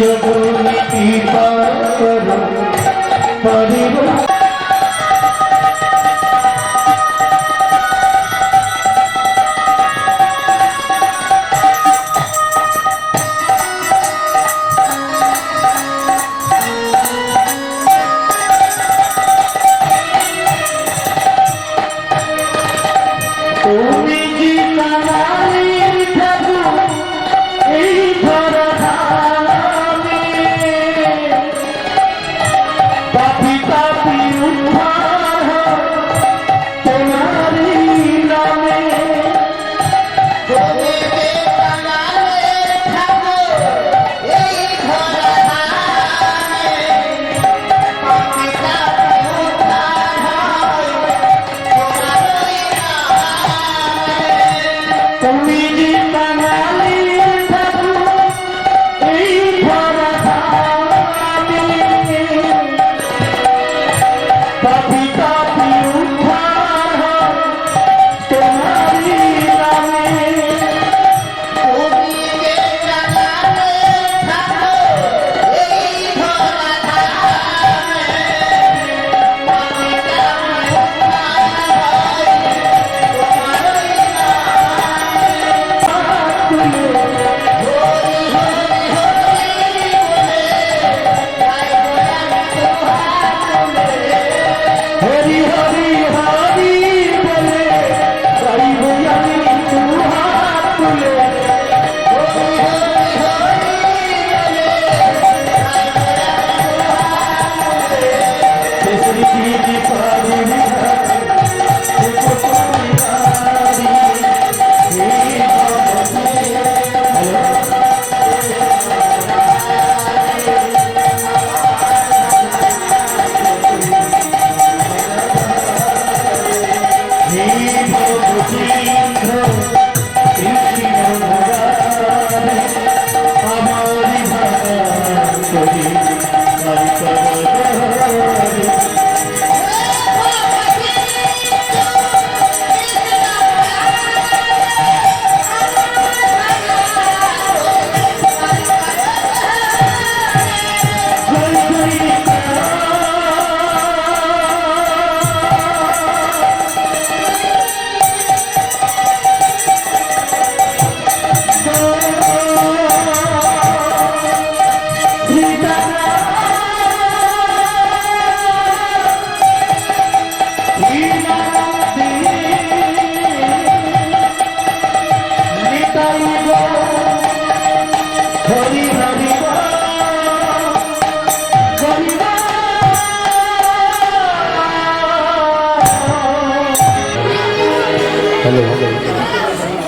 জগনি কৃপা করো পারিব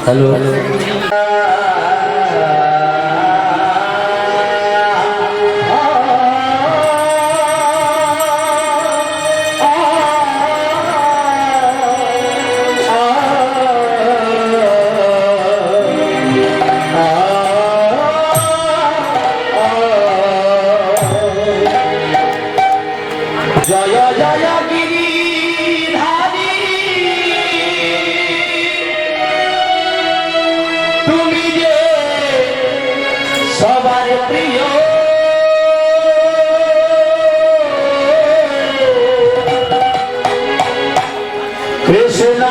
हेलो जय जय गिरिधारी তুমি যে সবার প্রিয় কৃষ্ণ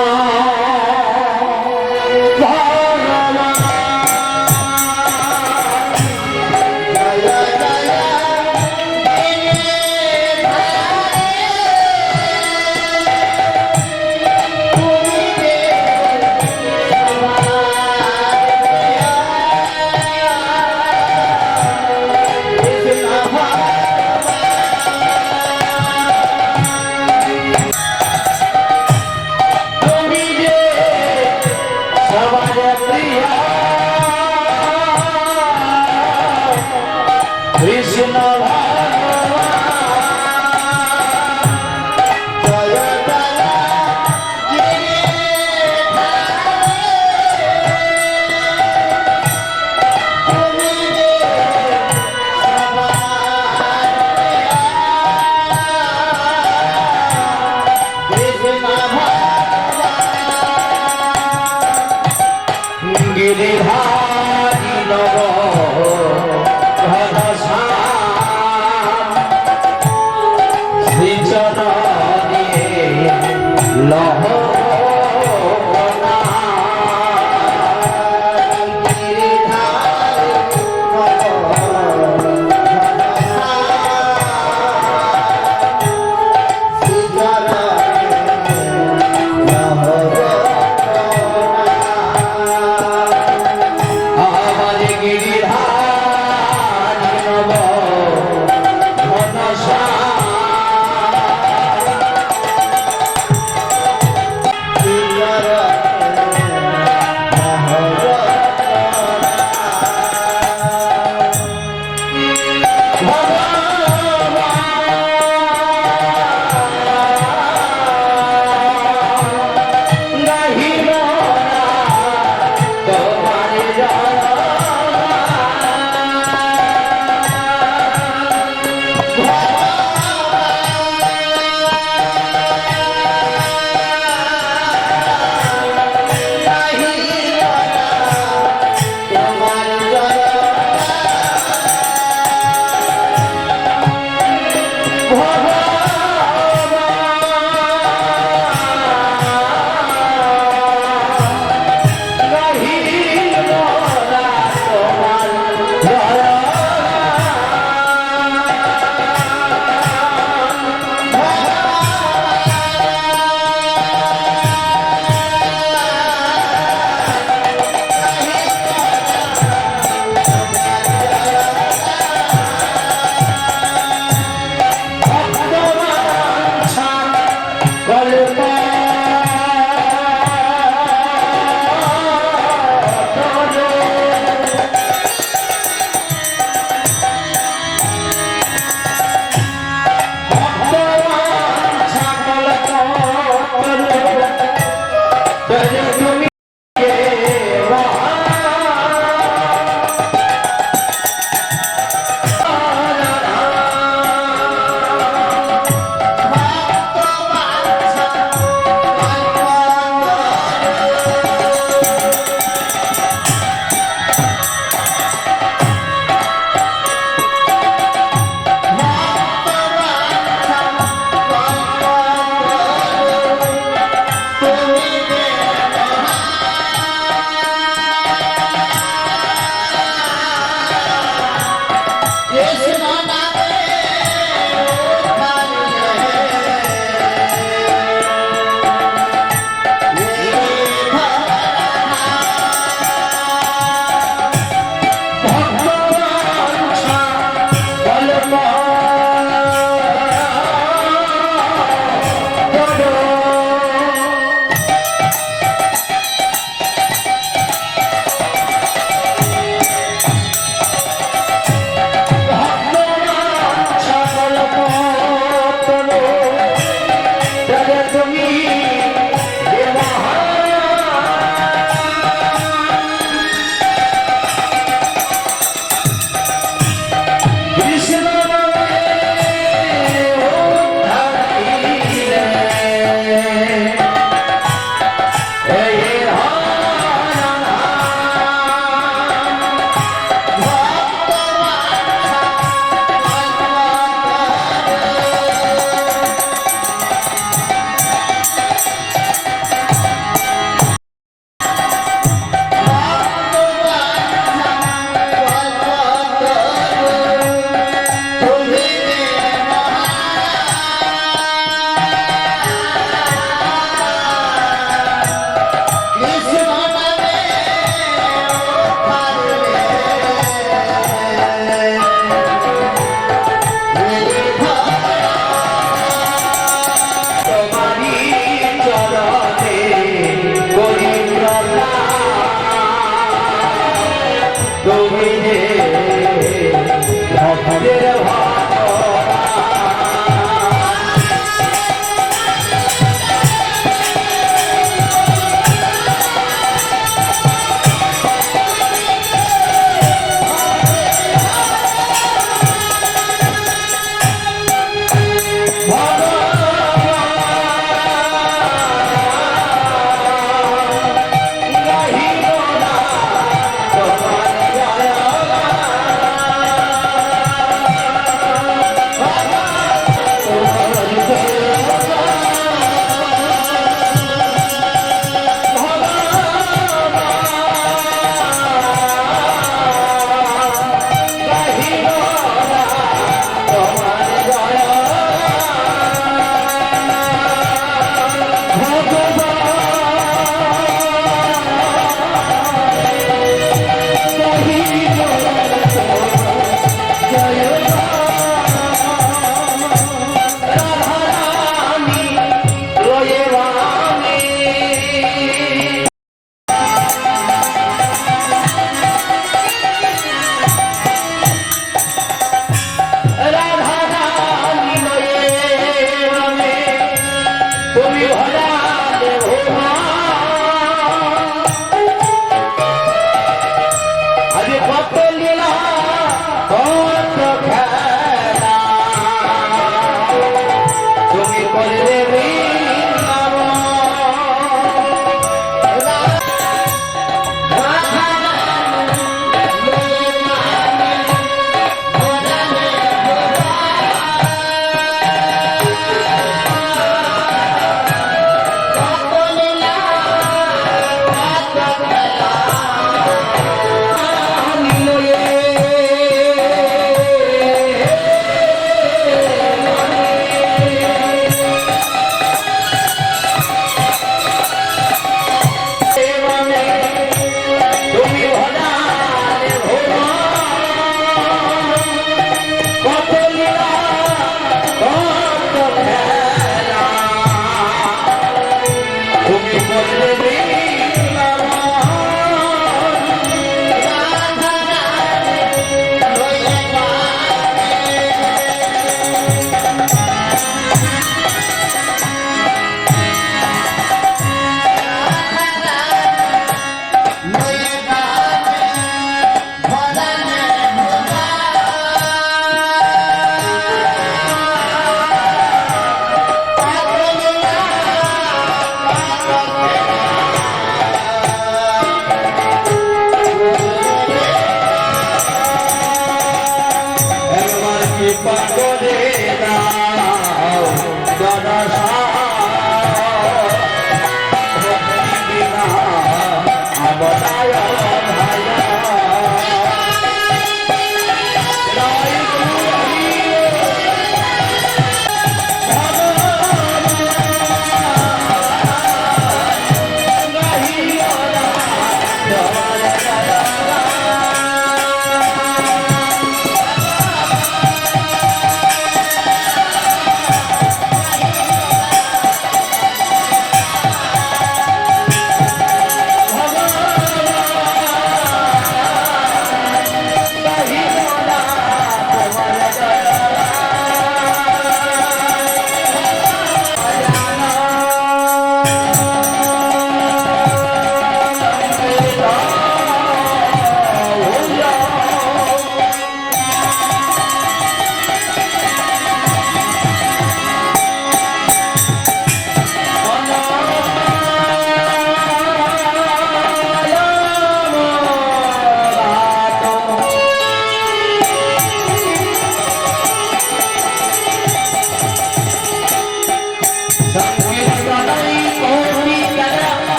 বলবে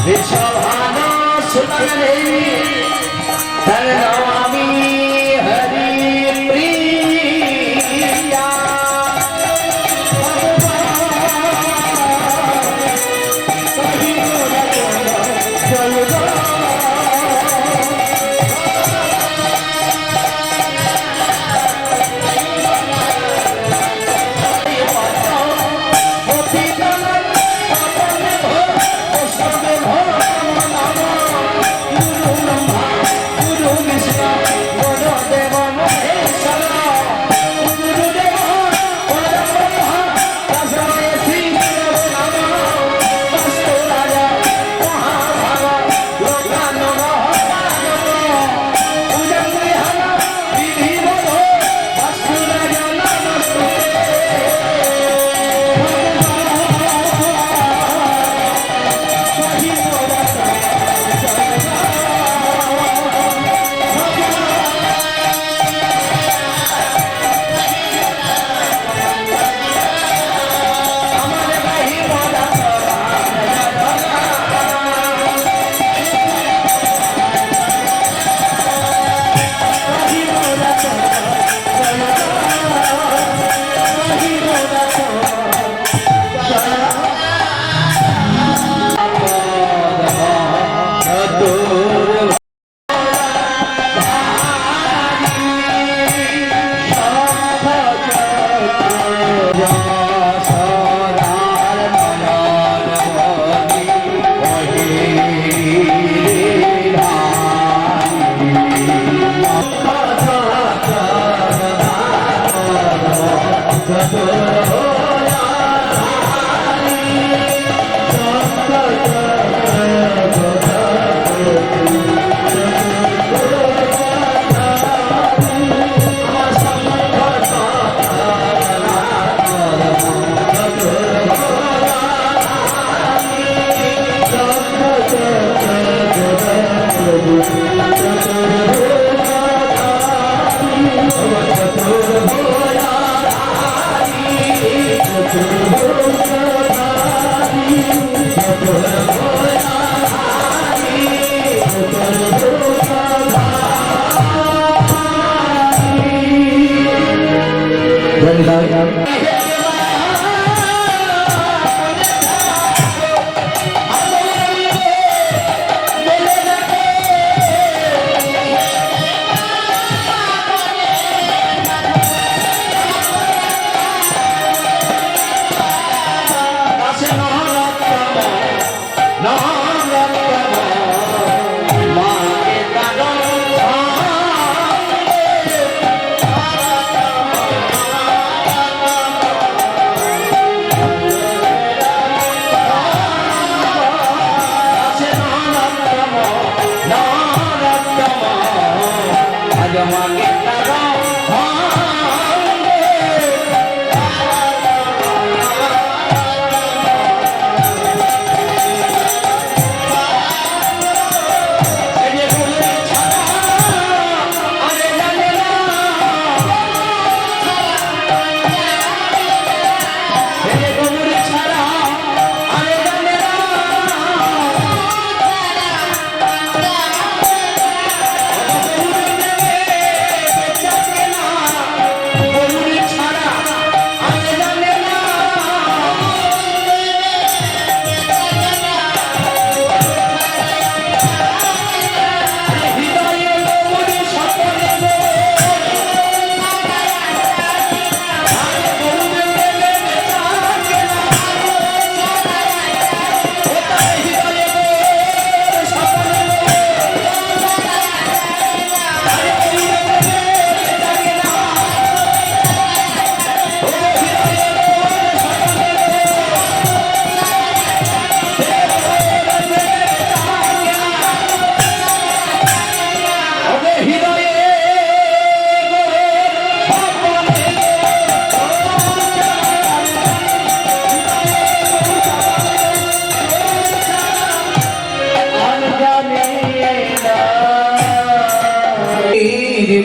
विश्वभानु सुतने तन्नमामि हरिप्रिया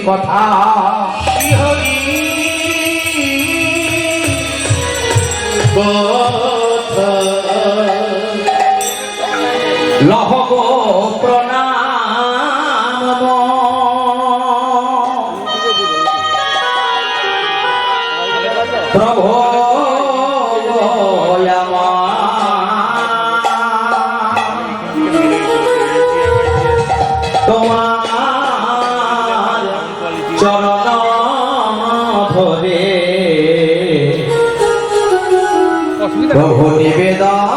কথা লহ গো প্রণাম প্রভু তোমার চরণ ধরে প্রভু নিবেদন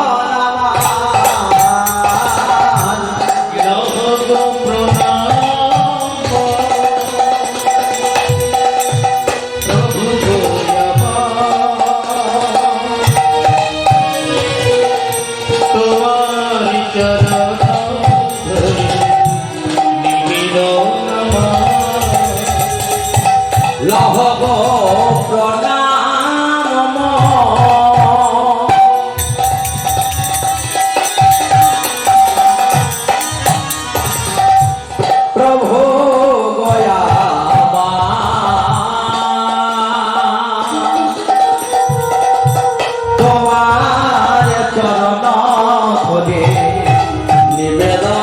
লহ গো প্রণাম প্রভু গয়াবা তোমার চরণ ধরে নিবেদন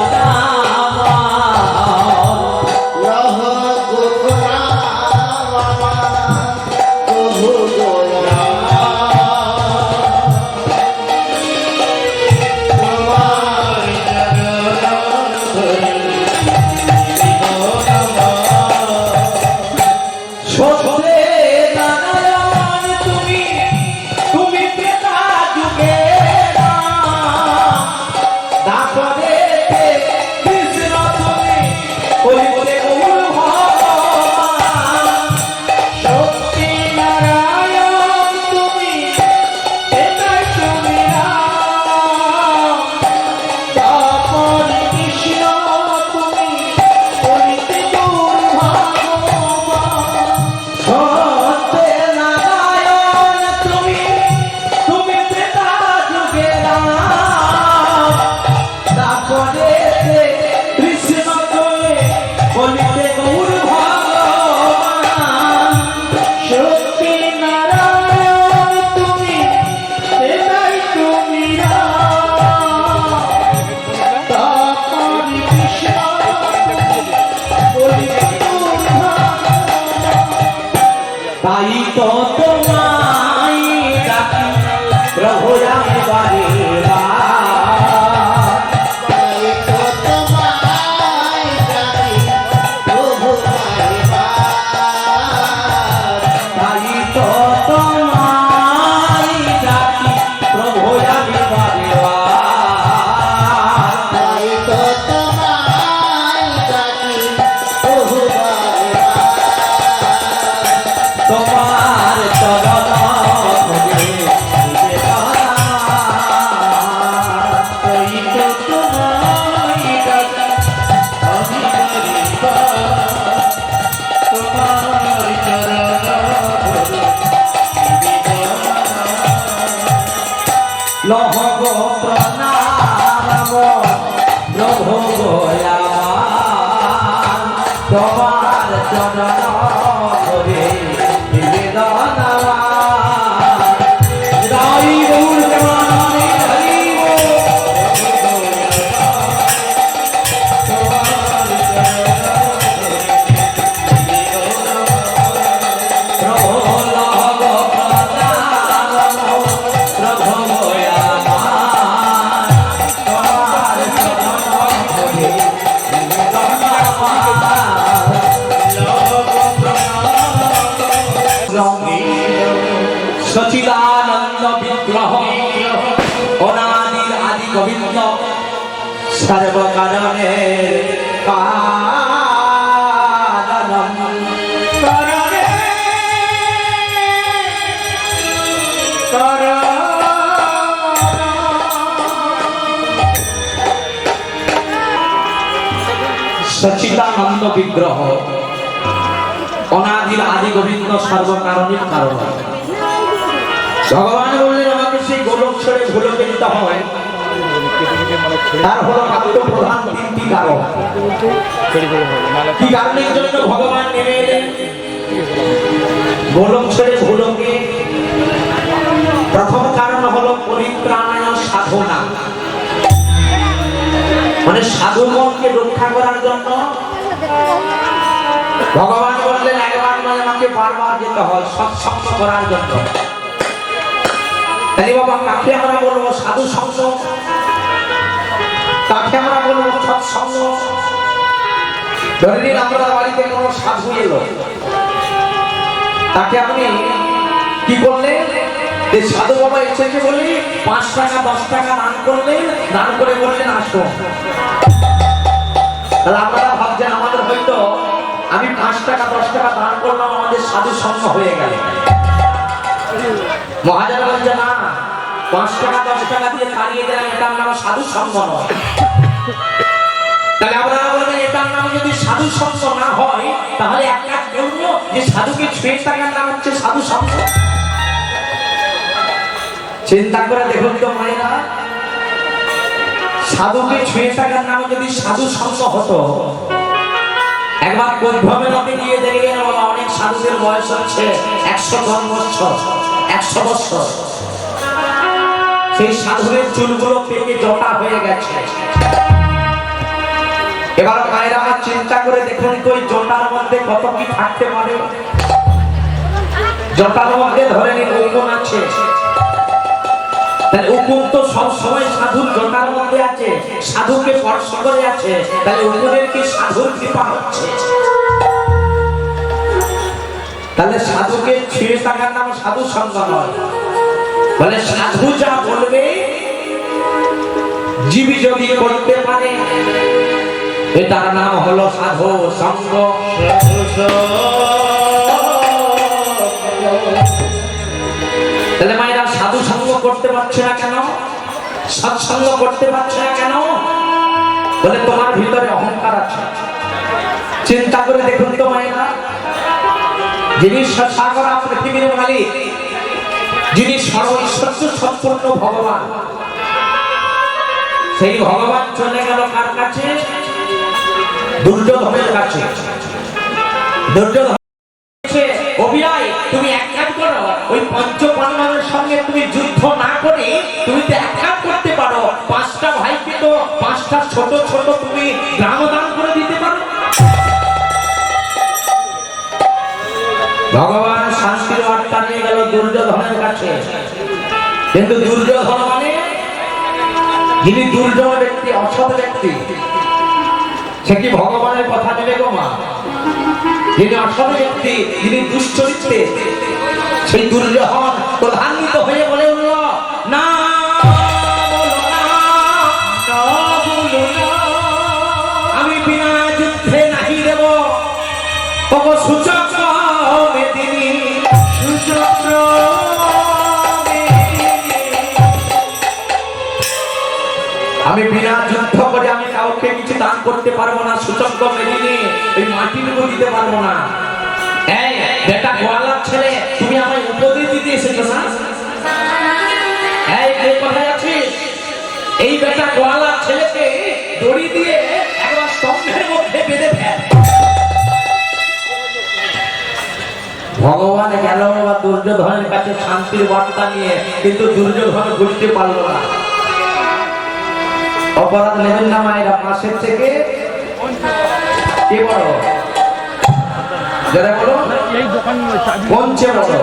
তাই তো তোমায় ডাকি প্রভু আমি বারে তোমার চরণ ধরে লহ গো প্রণাম প্রভু গয়ামান তোমার চরণ ধরে নিবেদন রাই গৌর দেবানন্দে হরি সচিদানন্দ বিগ্রহ অনাদির আদি গোবিন্দ সর্বকারণের কারণম করণে সচিদানন্দ বিগ্রহ অনাদির আদি গোবিন্দ সর্বকারণের কারণ। ভগবান বললেন আমাকে সেই গোলক ছেড়ে ভুলকে নিতে হয়, তার হলো মাত্র প্রধান তিনটি কারণ। কি কারণের জন্য ভগবান নেমে এলেন গোলক ছেড়ে ভুলকে? প্রথম কারণ হলো পরিত্রাণায় সাধনা। ভগবান বললেন একবার নয় আমাকে বারবার যেতে হয় সৎসঙ্গ করার জন্য। তাই বাবা কাকে আমরা বলবো সাধু সঙ্গ, কাকে আমরা বলবো সৎসঙ্গ? ধরে নিন আমরা বাড়িতে কোনো সাধু এলো, তাকে আপনি কি করলেন? যে সাধু বাবা এসেছে বলি 5 টাকা 10 টাকা দান করলেন, দান করে বললেন আসো। তাহলে আপনারা ভাবছেন আমাদের হয়তো আমি 5 টাকা 10 টাকা দান করলাম আমাদের সাধু সঙ্গ হয়ে গেল। মহাজন বলছে না, 5 টাকা 10 টাকা দিয়ে তাড়িয়ে দিলাম এটার নাম সাধু সঙ্গ নয়। তাহলে আপনারা বলবেন এটার নাম যদি সাধু সঙ্গ না হয় তাহলে এক কাজ করবো যে সাধুকে ছুঁয়ে টাকার নাম হচ্ছে সাধু সঙ্গ। চিন্তা করে দেখুন তো মায়েরা, সাধুকে ছুঁয়ে টাকার নামে যদি সাধু সঙ্গ হতো, একবার কোদ্ভ্রমে নদী গিয়ে দেখলেন বাবা অনেক সাধুদের বয়স হচ্ছে 110 বছর 100 বছর, সেই সাধুদের চুলগুলো পেকে জটা হয়ে গেছে। এবার মায়েরা আমার চিন্তা করে দেখুন তো ওই জটার মধ্যে কত কি থাকতে পারে। জটার মধ্যে ধরে নিন উকুন আছে, তাহলে উকুন তো সবসময় সাধুর জটার মধ্যে আছে, সাধুকে স্পর্শ করে আছে, তাহলে উকুনের কি সাধুর কৃপা হচ্ছে? তাহলে সাধুকে ছুঁয়ে থাকার নাম সাধু সঙ্গ নয়। বলে সাধু যা বলবে জীবী যদি করতে পারে এটার নাম হলো সাধু সঙ্গ। তাহলে মায়েরা সাধু সঙ্গ করতে পারছে না কেন? সৎসঙ্গ করতে পারছে না কেন? বলে তোমার ভিতরে অহংকার আছে। চিন্তা করে দেখুন তো মায়েরা, যিনি সাগরা পৃথিবীর মালিক, যিনি সর্বৈশ্বর্য সম্পূর্ণ ভগবান, সেই ভগবান চলে গেল কার কাছে? দুর্যোধনের কাছে। দুর্যোধন অভিনয় তুমি এক কাজ করো, ওই পঞ্চপাণ্ডবের সঙ্গে তুমি যুদ্ধ না করে তুমি তো এক কাজ করতে পারো, 5টা ভাইকে তো 5টা ছোট ছোট তুমি গ্রাম দান করে দিতে পারো। ভগবান শান্তির বার্তা নিয়ে গেল দুর্যোধনের কাছে, কিন্তু দুর্যোধন মানে যিনি দুর্যোধন ব্যক্তি, অসৎ ব্যক্তি, সে কি ভগবানের কথা নেবে গো মা? যিনি অসৎ ব্যক্তি, যিনি দুশ্চরিত্রে, সেই দুর্যোধন প্রধান্বিত হয়ে বলে উঠল না, আমি বিনা যুদ্ধে নাহি দেব সূচক। আমি বিনা যুদ্ধ করে আমি কাউকে কিছু দান করতে পারবো না, সূচক মেদিনী ওই মাটিটুকু দিতে পারবো না। এই বেটা গোয়ালার ছেলে, তুমি আমায় উপদেশ দিতে এসেছো না? এই কোথায় আছিস? এই বেটা গোয়ালার ছেলেকে দড়ি দিয়ে একবার স্তম্ভের মধ্যে বেঁধে ফেল। ভগবান গেল বা দুর্যোধনের কাছে শান্তির বার্তা নিয়ে, কিন্তু দুর্যোধন বুঝতে পারলো না। অপরাধ নেবেন না মায়েরা, পাশের থেকে কে বড়? যারা বলো পঞ্চে বড়,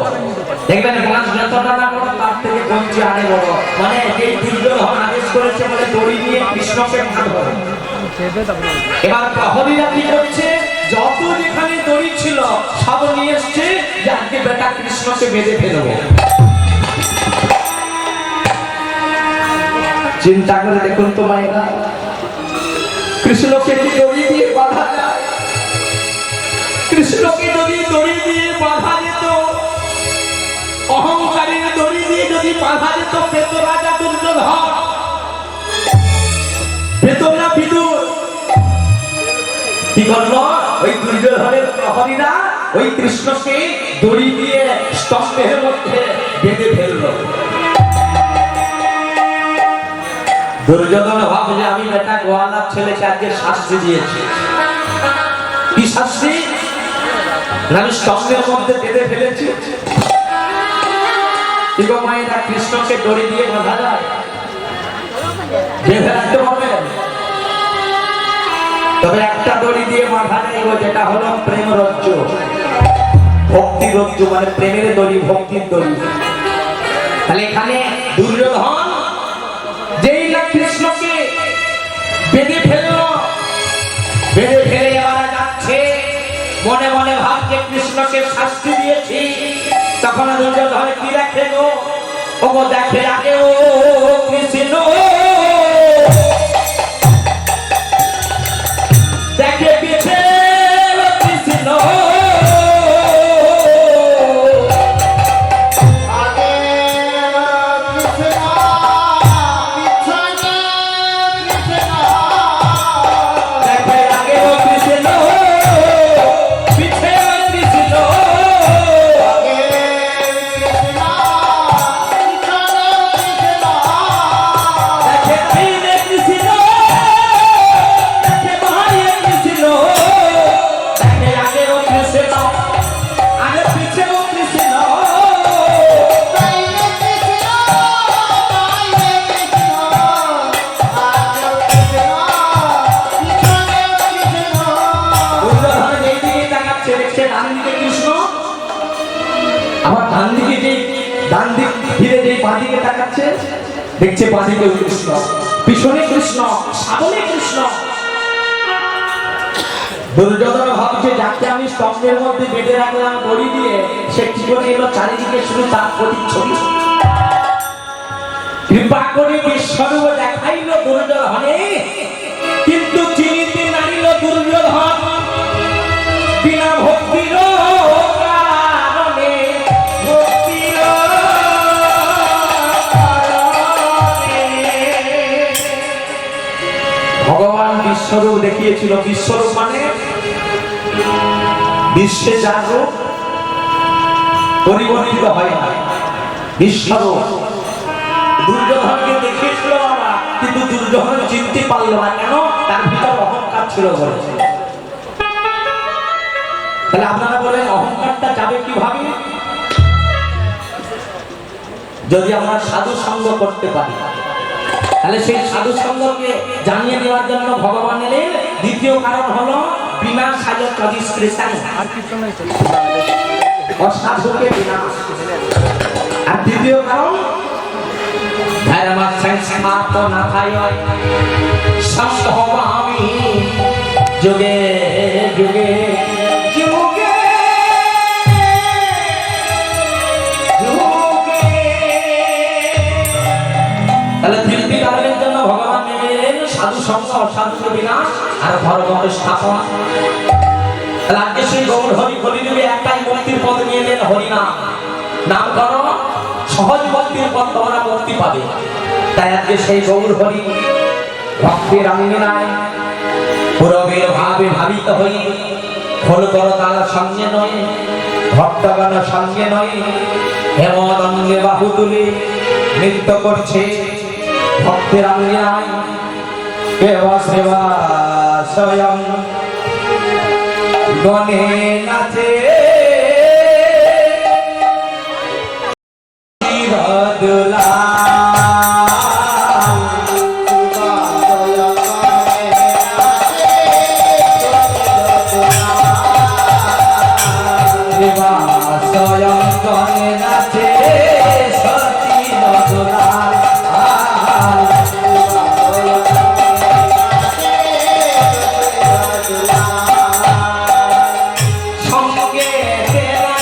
দেখবেন পাঁচ যতটা না বড় তার থেকে পঞ্চে আরে বড়। মানে এই দুর্যোধন আদেশ করেছে বলে দড়ি দিয়ে কৃষ্ণকে মারবে। এবার প্রহরীরা কি করছে? যত যেখানে দড়ি ছিল সব নিয়ে এসছে, যে আজকে বেটা কৃষ্ণকে বেঁধে ফেলবো। চিন্তা করে দেখুন তো মায়েরা, কৃষ্ণকে কি দড়ি দিয়ে বাঁধা যায়? কৃষ্ণকে যদি দড়ি দিয়ে বাঁধা যেত, অহংকারের দড়ি দিয়ে যদি বাঁধা যেত, পেত রাজা দুর্যোধন, পেত না বিদুর। কি করলো? ওই দুর্যোধনের প্রহরীরা ওই কৃষ্ণকে দড়ি দিয়ে স্তম্ভের মধ্যে বেঁধে ফেললো। দুর্যোধন ভাবছে আমি বেটা গোয়ালার ছেলেকে আজকে শাস্তি দিয়েছি। কি শাস্তি? আমি স্তম্ভের মধ্যে বেঁধে ফেলেছি। মায়েরা কৃষ্ণকে দড়ি দিয়ে বাঁধা যায়? বেঁধে রাখতে হবে। তবে একটা দড়ি দিয়ে মাথা নেই, যেটা হলো প্রেম রজ্জ, ভক্তি রজ্জ, মানে প্রেমের দড়ি, ভক্তির দড়ি। তাহলে এখানে দুর্যোধন যেই না কৃষ্ণকে বেঁধে ফেললো, বেঁধে ফেলে এবার যাচ্ছে, মনে মনে ভাবছে কৃষ্ণকে শাস্তি দিয়েছি। তখন দুর্যোধন কি দেখে গো, ও দেখে আগে ও কৃষ্ণ, দেখে পিছে কৃষ্ণ, দেখছে বাঁদিকে কৃষ্ণ, পিছনে কৃষ্ণ, সামনে কৃষ্ণ। দুর্যোধন ভাবছে যাকে আমি স্তম্ভের মধ্যে বেঁধে রাখলাম দড়ি দিয়ে, সে কি করে এলো চারিদিকে শুধু তার প্রতিচ্ছবি। কৃপা করে বিশ্বরূপ দেখাইল দুর্যোধনে, কিন্তু চিনিতে নারিল দুর্যোধন বিনা ভক্তির কারণে, ভগবান বিশ্বরূপ দেখিয়েছিল। বিশ্বরূপ মানে বিশ্বে যার রূপ পরিবর্তিত হয় না, বিশ্বরূপ। দুর্যোধনকে দেখিয়েছিল বাবা, কিন্তু দুর্যোধন চিনতে পারল না, কেন? তার ভিতর অহংকার ছিল বলে। তাহলে আপনারা বলেন অহংকারটা যাবে কিভাবে? যদি আমরা সাধু সঙ্গ করতে পারি, তাহলে সেই সাধু সঙ্গকে জানিয়ে দেওয়ার জন্য ভগবান এলেন। দ্বিতীয় কারণ হলো বিনা সাজ তদিস্কৃতাং, অসাধুকে বিনাশ। আর দ্বিতীয় কারণ ধর্ম সংস্থাত না থায় সম্ভবামি যুগে যুগে যুগে যুগে। তাহলে তৃপ্তি লাভের জন্য ভগবান এলেন সাধু সঙ্গ, অসাধুকে বিনাশ আর ধর্ম স্থাপন। তাহলে আজকে সেই গৌর হরি হরিদেবে একটাই মুক্তির পদ নিয়ে এলেন, হরিনাম। নাম করো, সহজ ভক্তির পথ তোমরা মুক্তি পাবে। তাই আজকে সেই গৌর হরি ভক্তির আঙ্গিনায় পুরবের ভাবে ভাবিত হই, ফল করো তারা সঙ্গে নয়, ভক্তগণ সঙ্গে নয়, হেমন অঙ্গে বাহু তুলে নৃত্য করছে ভক্তের আঙ্গিনায়। কেবা সেবা স্বয়ং গণে নাচে সঙ্গে তেরা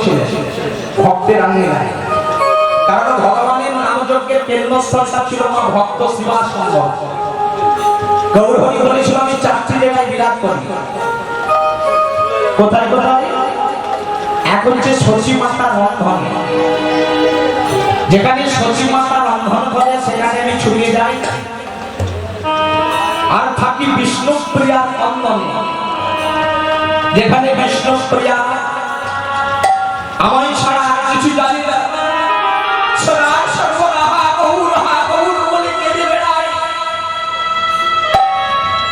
করছিলেন ভক্তের আঙ্গিনায়। কারণ ভগবানের নামযজ্ঞের কেন্দ্রস্থলটা ছিল মা ভক্ত শিবাসঙ্গ। গৌরহরি বলেছিল আমি 4টি জায়গায় বিরাজ করি। কোথায় কোথায়? এক হচ্ছে শচী মাতার রন্ধন, যেখানে শচী মাতা রন্ধন করে সেখানে আমি ছুটে যাই। আর থাকি বিষ্ণুপ্রিয়ার অন্দনে, যেখানে বিষ্ণুপ্রিয়া আমায় ছাড়া আর কিছু জানি না, সদা সর্বদা গৌর বলে কেঁদে বেড়ায়।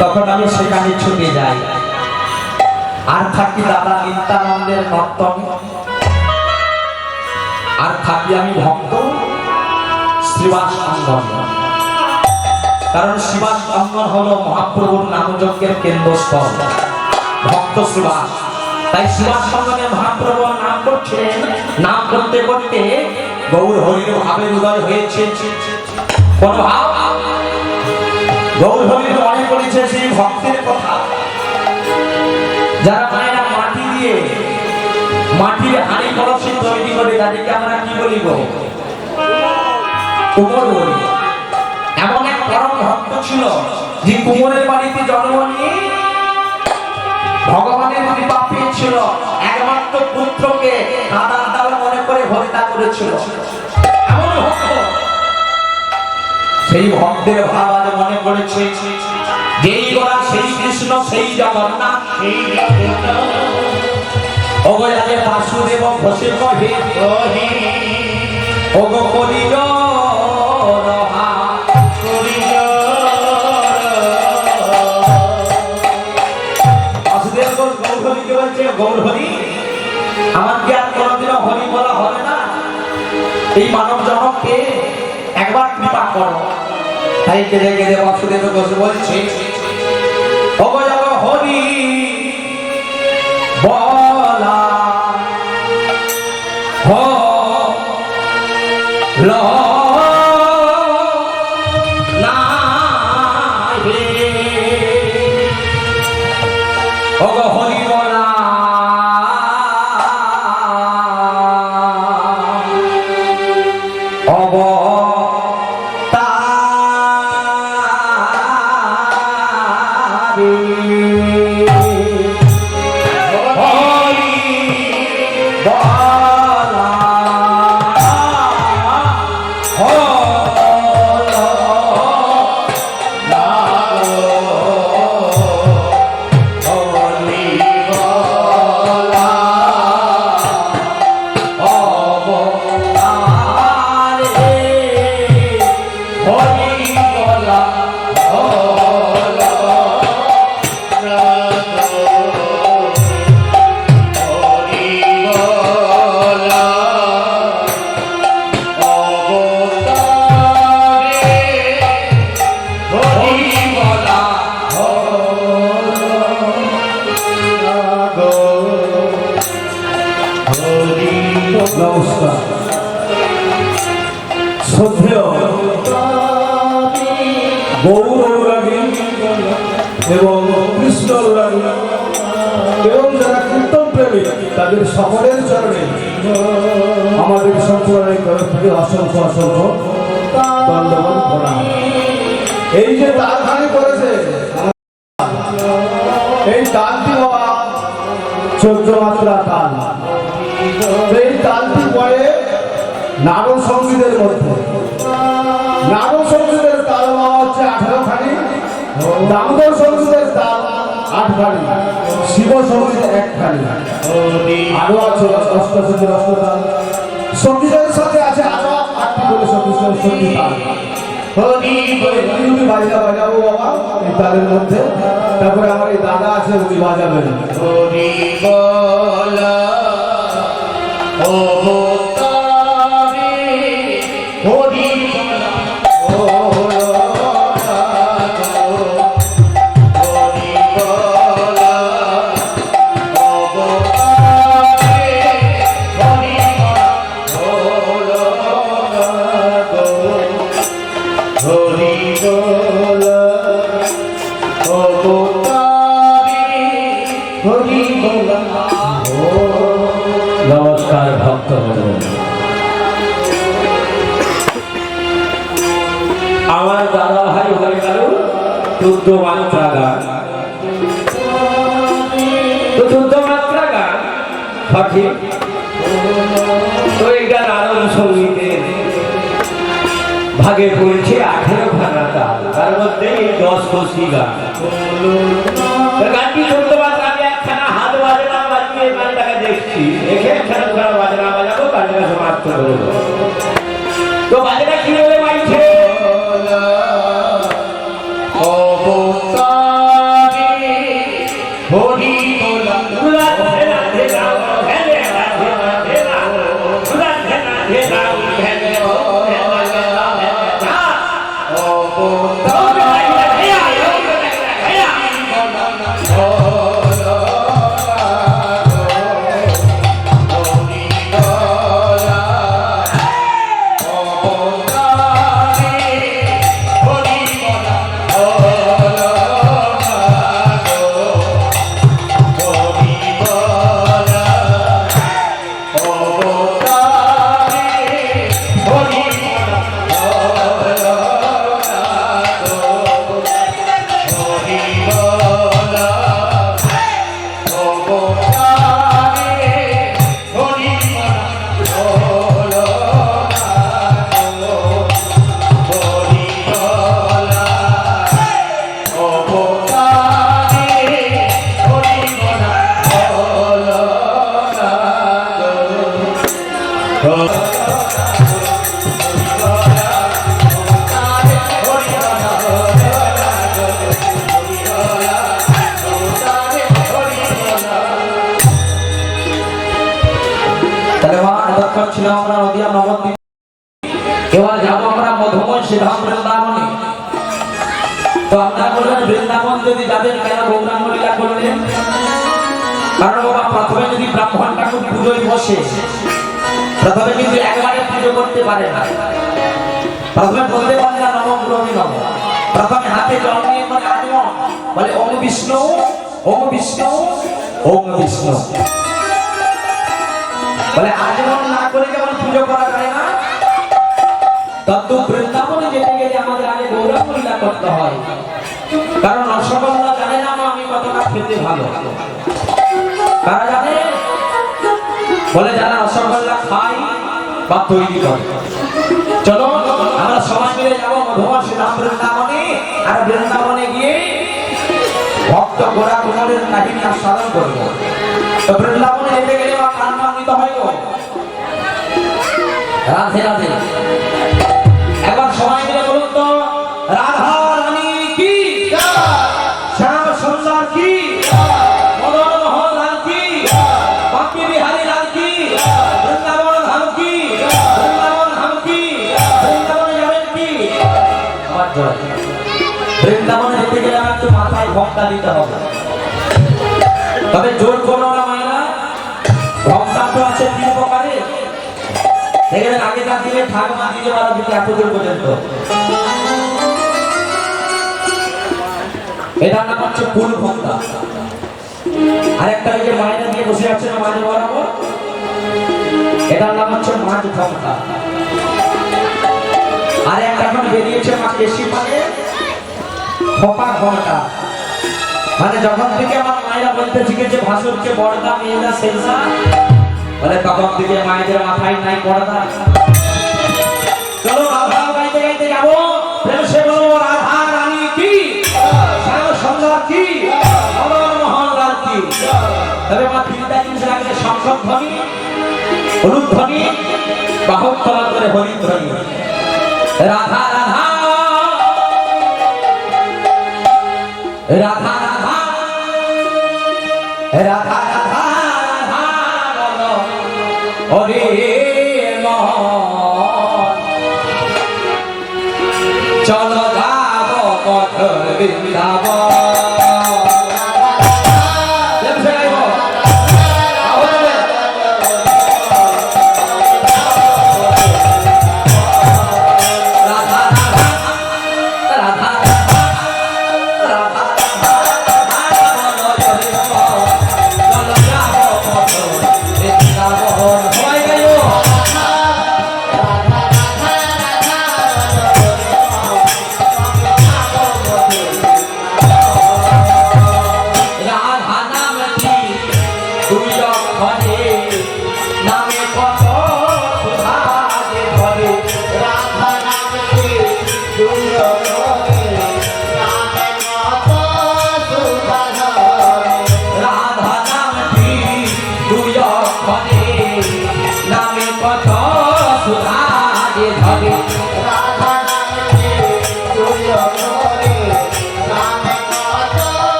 তখন আমি সেখানে ছুটে যাই। আর থাকি দাদা নিত্যানন্দের নর্তনে, আর থাকি আমি ভক্ত শ্রীবাস অঙ্গন। কারণ শ্রীবাস অঙ্গন হলো মহাপ্রভুর নামযজ্ঞের কেন্দ্রস্থল, ভক্ত শ্রীবাস। তাই শ্রীবাস অঙ্গনে মহাপ্রভুর নাম করছিলেন। নাম করতে করতে গৌর হরির ভাবের উদয় হয়েছে। কোন ভাব? গৌর হরির মনে করেছে সেই ভক্তের কথা, যারা মায়েরা মাটি দিয়ে মাটির হাঁড়ি কলসি তৈরি করে তাদেরকে আমরা কি বলি গো? কুমোর বলি। এমন এক পরম ভক্ত ছিল যে কুমোরের বাড়িতে জন্ম নিয়ে ভগবানের কৃপা পেয়েছিল। একমাত্র পুত্রকে কাদার ডাল মনে করে হত্যা করেছিল। এমন ভক্ত, সেই ভক্তের ভাব আজ মনে করেছে যেই গোরা সেই কৃষ্ণ সেই জগন্নাথ সেই অগয়ালে বাসুদেব বসে কহে অগ করিল রহা বাসুদেব গৌরহরিকে বলছে গৌরহরি আমার কি আর কোনোদিনও হরি বলা হবে না? এই মানব জনককে একবার কৃপা করো। তাই কেঁদে কেঁদে বাসুদেব বসে বলছে অগয়াল হরি বলা ল না হে অগ হরি বলা অব নমস্কার। শ্রদ্ধেয় গৌর অনুরাগী এবং কৃষ্ণ অনুরাগী এবং যারা কীর্তন প্রেমী তাদের সকলের চরণে আমাদের সম্প্রদায়ের তরফ থেকে অসংখ্য অসংখ্য দণ্ডবত প্রণাম। এই যে তালখানি করেছে, এই তালটি হওয়া 14 মাত্রা তাল। এই তালটি পড়ে নারদ সঙ্গীতের মধ্যে। নারদ সঙ্গীতের তাল হচ্ছে 18 খানি, দামোদর সঙ্গীতের তাল 8 খানি, শিব সঙ্গীত 1 খানি, আরো আছে অষ্টসঙ্গীত অষ্টতাল। সঙ্গীতের সাথে আছে আরো 8টি করে সঙ্গীত তাল। বাজাবো বাবা এই তালের মধ্যে। তারপরে আমার এই দাদা আছে উনি বাজাবেন। নমস্কার। আমার দাদা ভাই হয়ে গেল 14 মাত্রা গান। তো 14 মাত্রা গান সঠিক। তো এই গান আনন্দ সঙ্গীতের ভাগে পড়েছে 18 খানা তাল, তার মধ্যে 10 কষি গান। গানটি 14 মাত্রা, আমি একখানা হাত বাজনা বাজিয়ে গানটাকে দেখছি, দেখে একখানা বাজনা বাজাবো, গানটাকে সমাপ্ত করবো। তো বাজনা কি বলে বাজছে? ছিলাম আমরা নদিয়া নবদ্বীপ। এবার যাবো আমরা মধুময় শ্রীধাম বৃন্দাবনে। তো আপনারা বলবেন বৃন্দাবন যদি যাবেন কেন গৌরাঙ্গ লীলা করলেন? কারণ বাবা প্রথমে যদি ব্রাহ্মণ ঠাকুর পুজোয় বসে, প্রথমে কিন্তু একবারে পুজো করতে পারে না। প্রথমে বলতে পারে না নম ব্রহ্মী নম, প্রথমে হাতে জল নিয়ে মানে আগমন বলে ওম বিষ্ণু ওম বিষ্ণু ওম বিষ্ণু বলে আগমন না করে যেমন পুজো করা যায় না, তদ্রূপ বৃন্দাবনে যেতে গেলে আমাদের আগে গৌরাঙ্গ লীলা করতে হয়। কারণ রসগোল্লা জানে না আমি কতটা খেতে ভালো, কারা জানে? বলে যারা রসগোল্লা খাই বা তৈরি করে। চলো আমরা সবাই মিলে যাবো মধুময় শ্রীধাম বৃন্দাবনে। আর বৃন্দাবনে গিয়ে ভক্ত গোরা কুমারের কাহিনী আস্বাদন করবো। তো বৃন্দাবনে যেতে গেলে বা কান নিতে হয় গো। রাধে রাধে। একবার সবাই মিলে বলুন তো, রাধা রানী কি, শ্যাম সুন্দর কি, মদন মোহন লাল কি, বাঁকি বিহারী লাল কি, বৃন্দাবন ধাম কি, বৃন্দাবন ধাম কি, বৃন্দাবনে যাবেন কি? বৃন্দাবনে যেতে গেলে একটু মাথায় ভক্তা দিতে হবে। তবে জোর করো না মায়েরা, ভক্তা তো আছে 3 প্রকারের। দেখবেন আগেকার দিনে ঠাকুমা দিতে পারো কিন্তু এত দূর পর্যন্ত। এটার নাম হচ্ছে ফুল ভক্তা। আরেকটা ওই যে মায়েরা দিয়ে বসে আছে না মাঝে বরাবর, এটার নাম হচ্ছে মাঝ ভক্তা। আর একটা এখন বেরিয়েছে মা কেশি মানে খোপা ঘন্টা। মানে যখন থেকে আমার মায়েরা বলতে শিখেছে ভাসুরকে বড়দা মেয়েরা শেষা, বলে তখন থেকে মায়েদের মাথায় নাই পড়দা। চলো রাধা গাইতে গাইতে যাবো, প্রেম সে বলবো রাধা রানী কি, শ্যাম সুন্দর কি, মদন মোহন লাল কি। তবে মা 3টা জিনিস লাগবে, শঙ্খ ধ্বনি, হলুদ ধ্বনি, বাহক তলা করে হরি ধ্বনি। রাধা রাধা রাধা রাধা রাধা রাধা বলো হরে চলো যাব পথ বৃন্দাবন।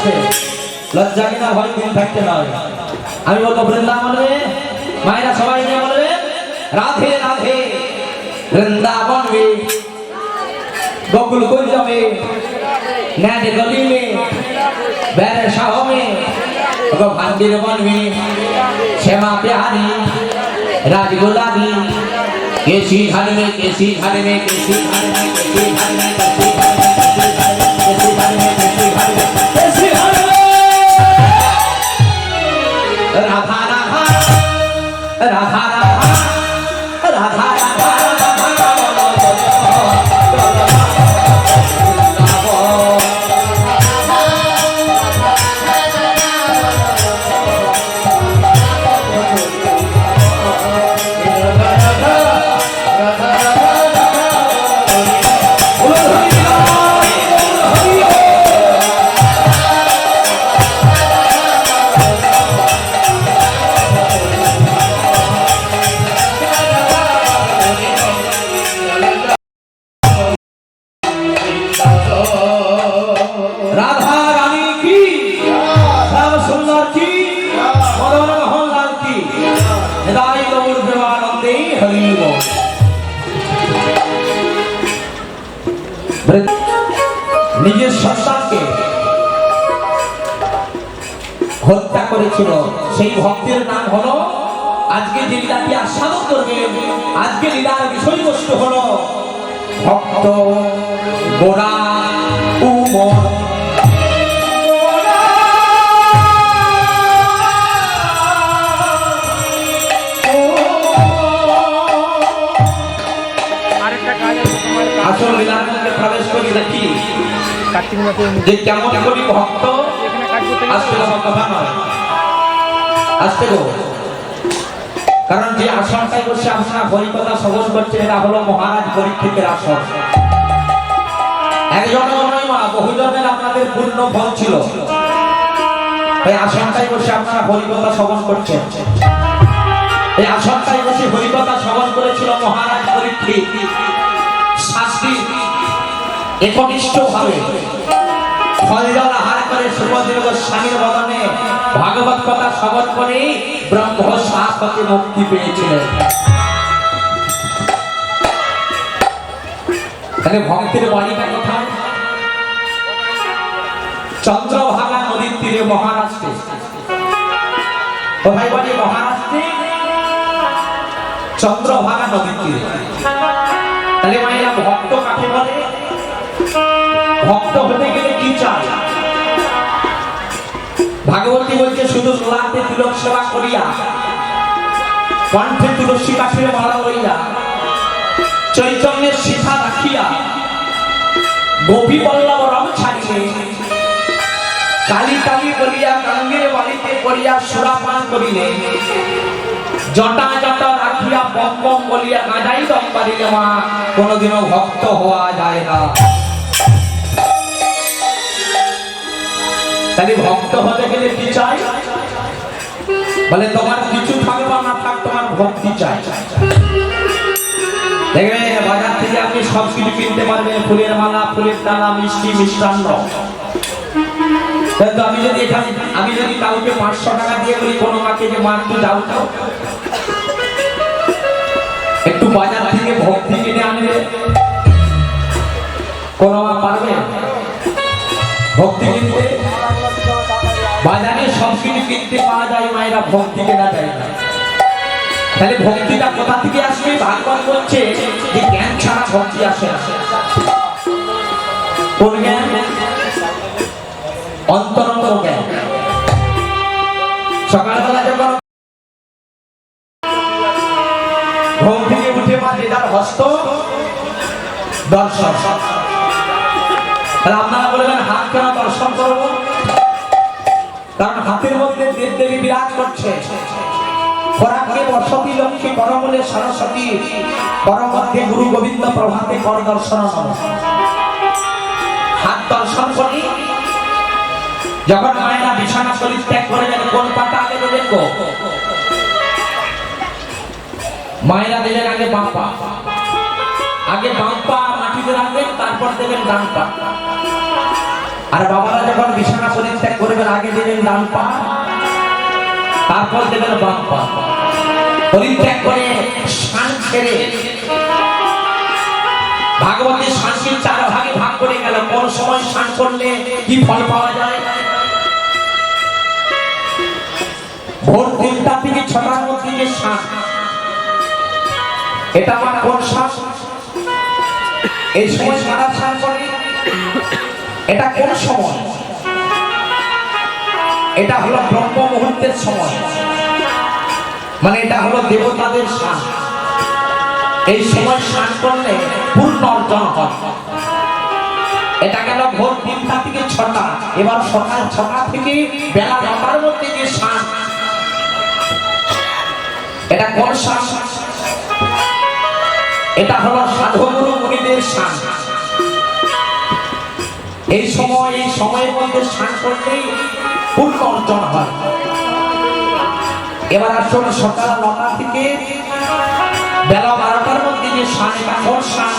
কাছে লজ্জা কিনা ভয় দিন থাকতে নয়। আমি বলবো বৃন্দাবনে মায়েরা সবাই নিয়ে বলবে রাধে রাধে वृंदावन में गोकुल कुंज में नैन गली में बैरशाह में भांडीर वन में श्यामा प्यारी राजगुलाबी केसी घर में केसी घर में केसी घर में केसी घर में केसी घर में केसी घर में केसी घर में केसी घर में राधा राधा राधा राधा राधा राधा रानी की श्याम सुंदर की मदन मोहन लाल की हृदय गौर देवानंदे हरि बोल। নিজের সন্তানকে হত্যা করেছিল সেই ভক্তের নাম হলো আজকে যে লীলাটি আস্বাদন করবে। আজকে লীলার বিষয়বস্তু হলো ভক্ত গোরা উমর। আসল লীলার মধ্যে প্রবেশ করি দেখি যে কেমন করি ভক্ত আসতে কথা নয় আসতে গো। কারণ যে আসনটাই বসে আপনারা হরিকথা শ্রবণ করছেন এটা হলো মহারাজ পরীক্ষিতের আসন। একজন নয় মা বহুজনের আপনাদের পূর্ণ ফল ছিল। এই আসনটাই বসে আপনারা হরিকথা শ্রবণ করছেন। এই আসনটাই বসে হরিকথা শ্রবণ করেছিল মহারাজ পরীক্ষিত। শাস্তি একনিষ্ঠ ভাবে ফল জল আহার করে সুভদ্র গোস্বামীর বদনে ভাগবত কথা শ্রবণ করে ব্রহ্ম শাশ্বতে মুক্তি পেয়েছিলেন। তাহলে ভক্তের বাড়িটা কোথায়? চন্দ্রভাগা নদীর তীরে মহারাষ্ট্রে। কোথায় বাড়ি? মহারাষ্ট্রে চন্দ্রভাগা নদীর তীরে। তাহলে মায়েরা ভক্ত কাকে বলে? ভক্ত হতে গেলে কি চাই? ভাগবতী বলছে শুধু লাতে তিলক সেবা করিয়া কণ্ঠে তুলসী কাঠের মালা লইয়া চৈতন্যের শিখা রাখিয়া গোপী বল্লভ রং ছাড়িলে কালী কালী বলিয়া গাঙ্গের বাড়িতে করিয়া সুরাপান করিলে জটা জটা রাখিয়া বম বম বলিয়া গাঁজাই দম পারিলে মা কোনোদিনও ভক্ত হওয়া যায় না। তাহলে ভক্ত হতে গেলে কি চাই? বলে তোমার কিছু থাকবে না থাক তোমার ভক্তি চাই। দেখবেন বাজার থেকে আপনি সব কিছু কিনতে পারবেন, ফুলের মালা, ফুলের ডালা, মিষ্টি, মিষ্টান্ন। কিন্তু আমি যদি কাউকে 500 টাকা দিয়ে বলি কোনো মাকে যে মা একটু যাও যাও একটু বাজার থেকে ভক্তি কিনে আনবে, কোনো মা পারবে ভক্তি কিনতে? বাজারে সব কিছু কিনতে পাওয়া যায়, মায়েরা ভক্তি কেনা যায় না। তাহলে ভক্তিটা কোথা থেকে আসবে? ভাগবত বলছে যে জ্ঞান ছাড়া ভক্তি আসে না। কোন জ্ঞান? অন্তরঙ্গ জ্ঞান। সকালবেলা যখন ঘুম থেকে উঠে মাঝে যার হস্ত দর্শন। তাহলে আপনারা বলবেন হাত কেন দর্শন করবো? কারণ হাতের মধ্যে দেবদেবী বিরাজ করছে। পরাকে বসতি লক্ষ্মী করমলে সরস্বতী পরমধ্যে গুরু গোবিন্দ প্রভাতে কর দর্শন। হাত দর্শন করি যখন মায়েরা বিছানা পরিত্যাগ করে যাবে কোন পাটা আগে দেবেন গো? মায়েরা দেবেন আগে বাম পা। আগে বাম পা মাটিতে রাখবেন, তারপর দেবেন ডান পা। আর বাবারা যখন বিছানা পরিত্যাগ করবেন আগে দেবেন ডান পা, তারপর দেবেন বাম পা। পরিত্যাগ করে স্নান ছেড়ে ভাগবতের স্নানকে 4 ভাগে ভাগ করে গেল। কোন সময় স্নান করলে কি ফল পাওয়া যায়? ভোর 3টা থেকে 6টার মধ্যে যে স্নান, এটা আমার কোন স্নান? এই সময় সারা স্নান করে, এটা কোন সময়? এটা হলো ব্রহ্ম মুহূর্তের সময়, মানে এটা হলো দেবতাদের স্নান। এই সময় স্নান করলে পূর্ণ অর্জন হয়। এটা গেল ভোর 3টা থেকে 6টা। এবার সকাল 6টা থেকে বেলা 9টার মধ্যে যে স্নান, এটা কোন স্নান? এটা হলো সাধুগুরু মুনিদের স্নান। এই সময়ের মধ্যে স্নান করলেই পূর্ণ অর্জন হয়। এবার আসলে সকাল 9টা থেকে বেলা 12টার মধ্যে যে স্নান, এটা কোন স্নান?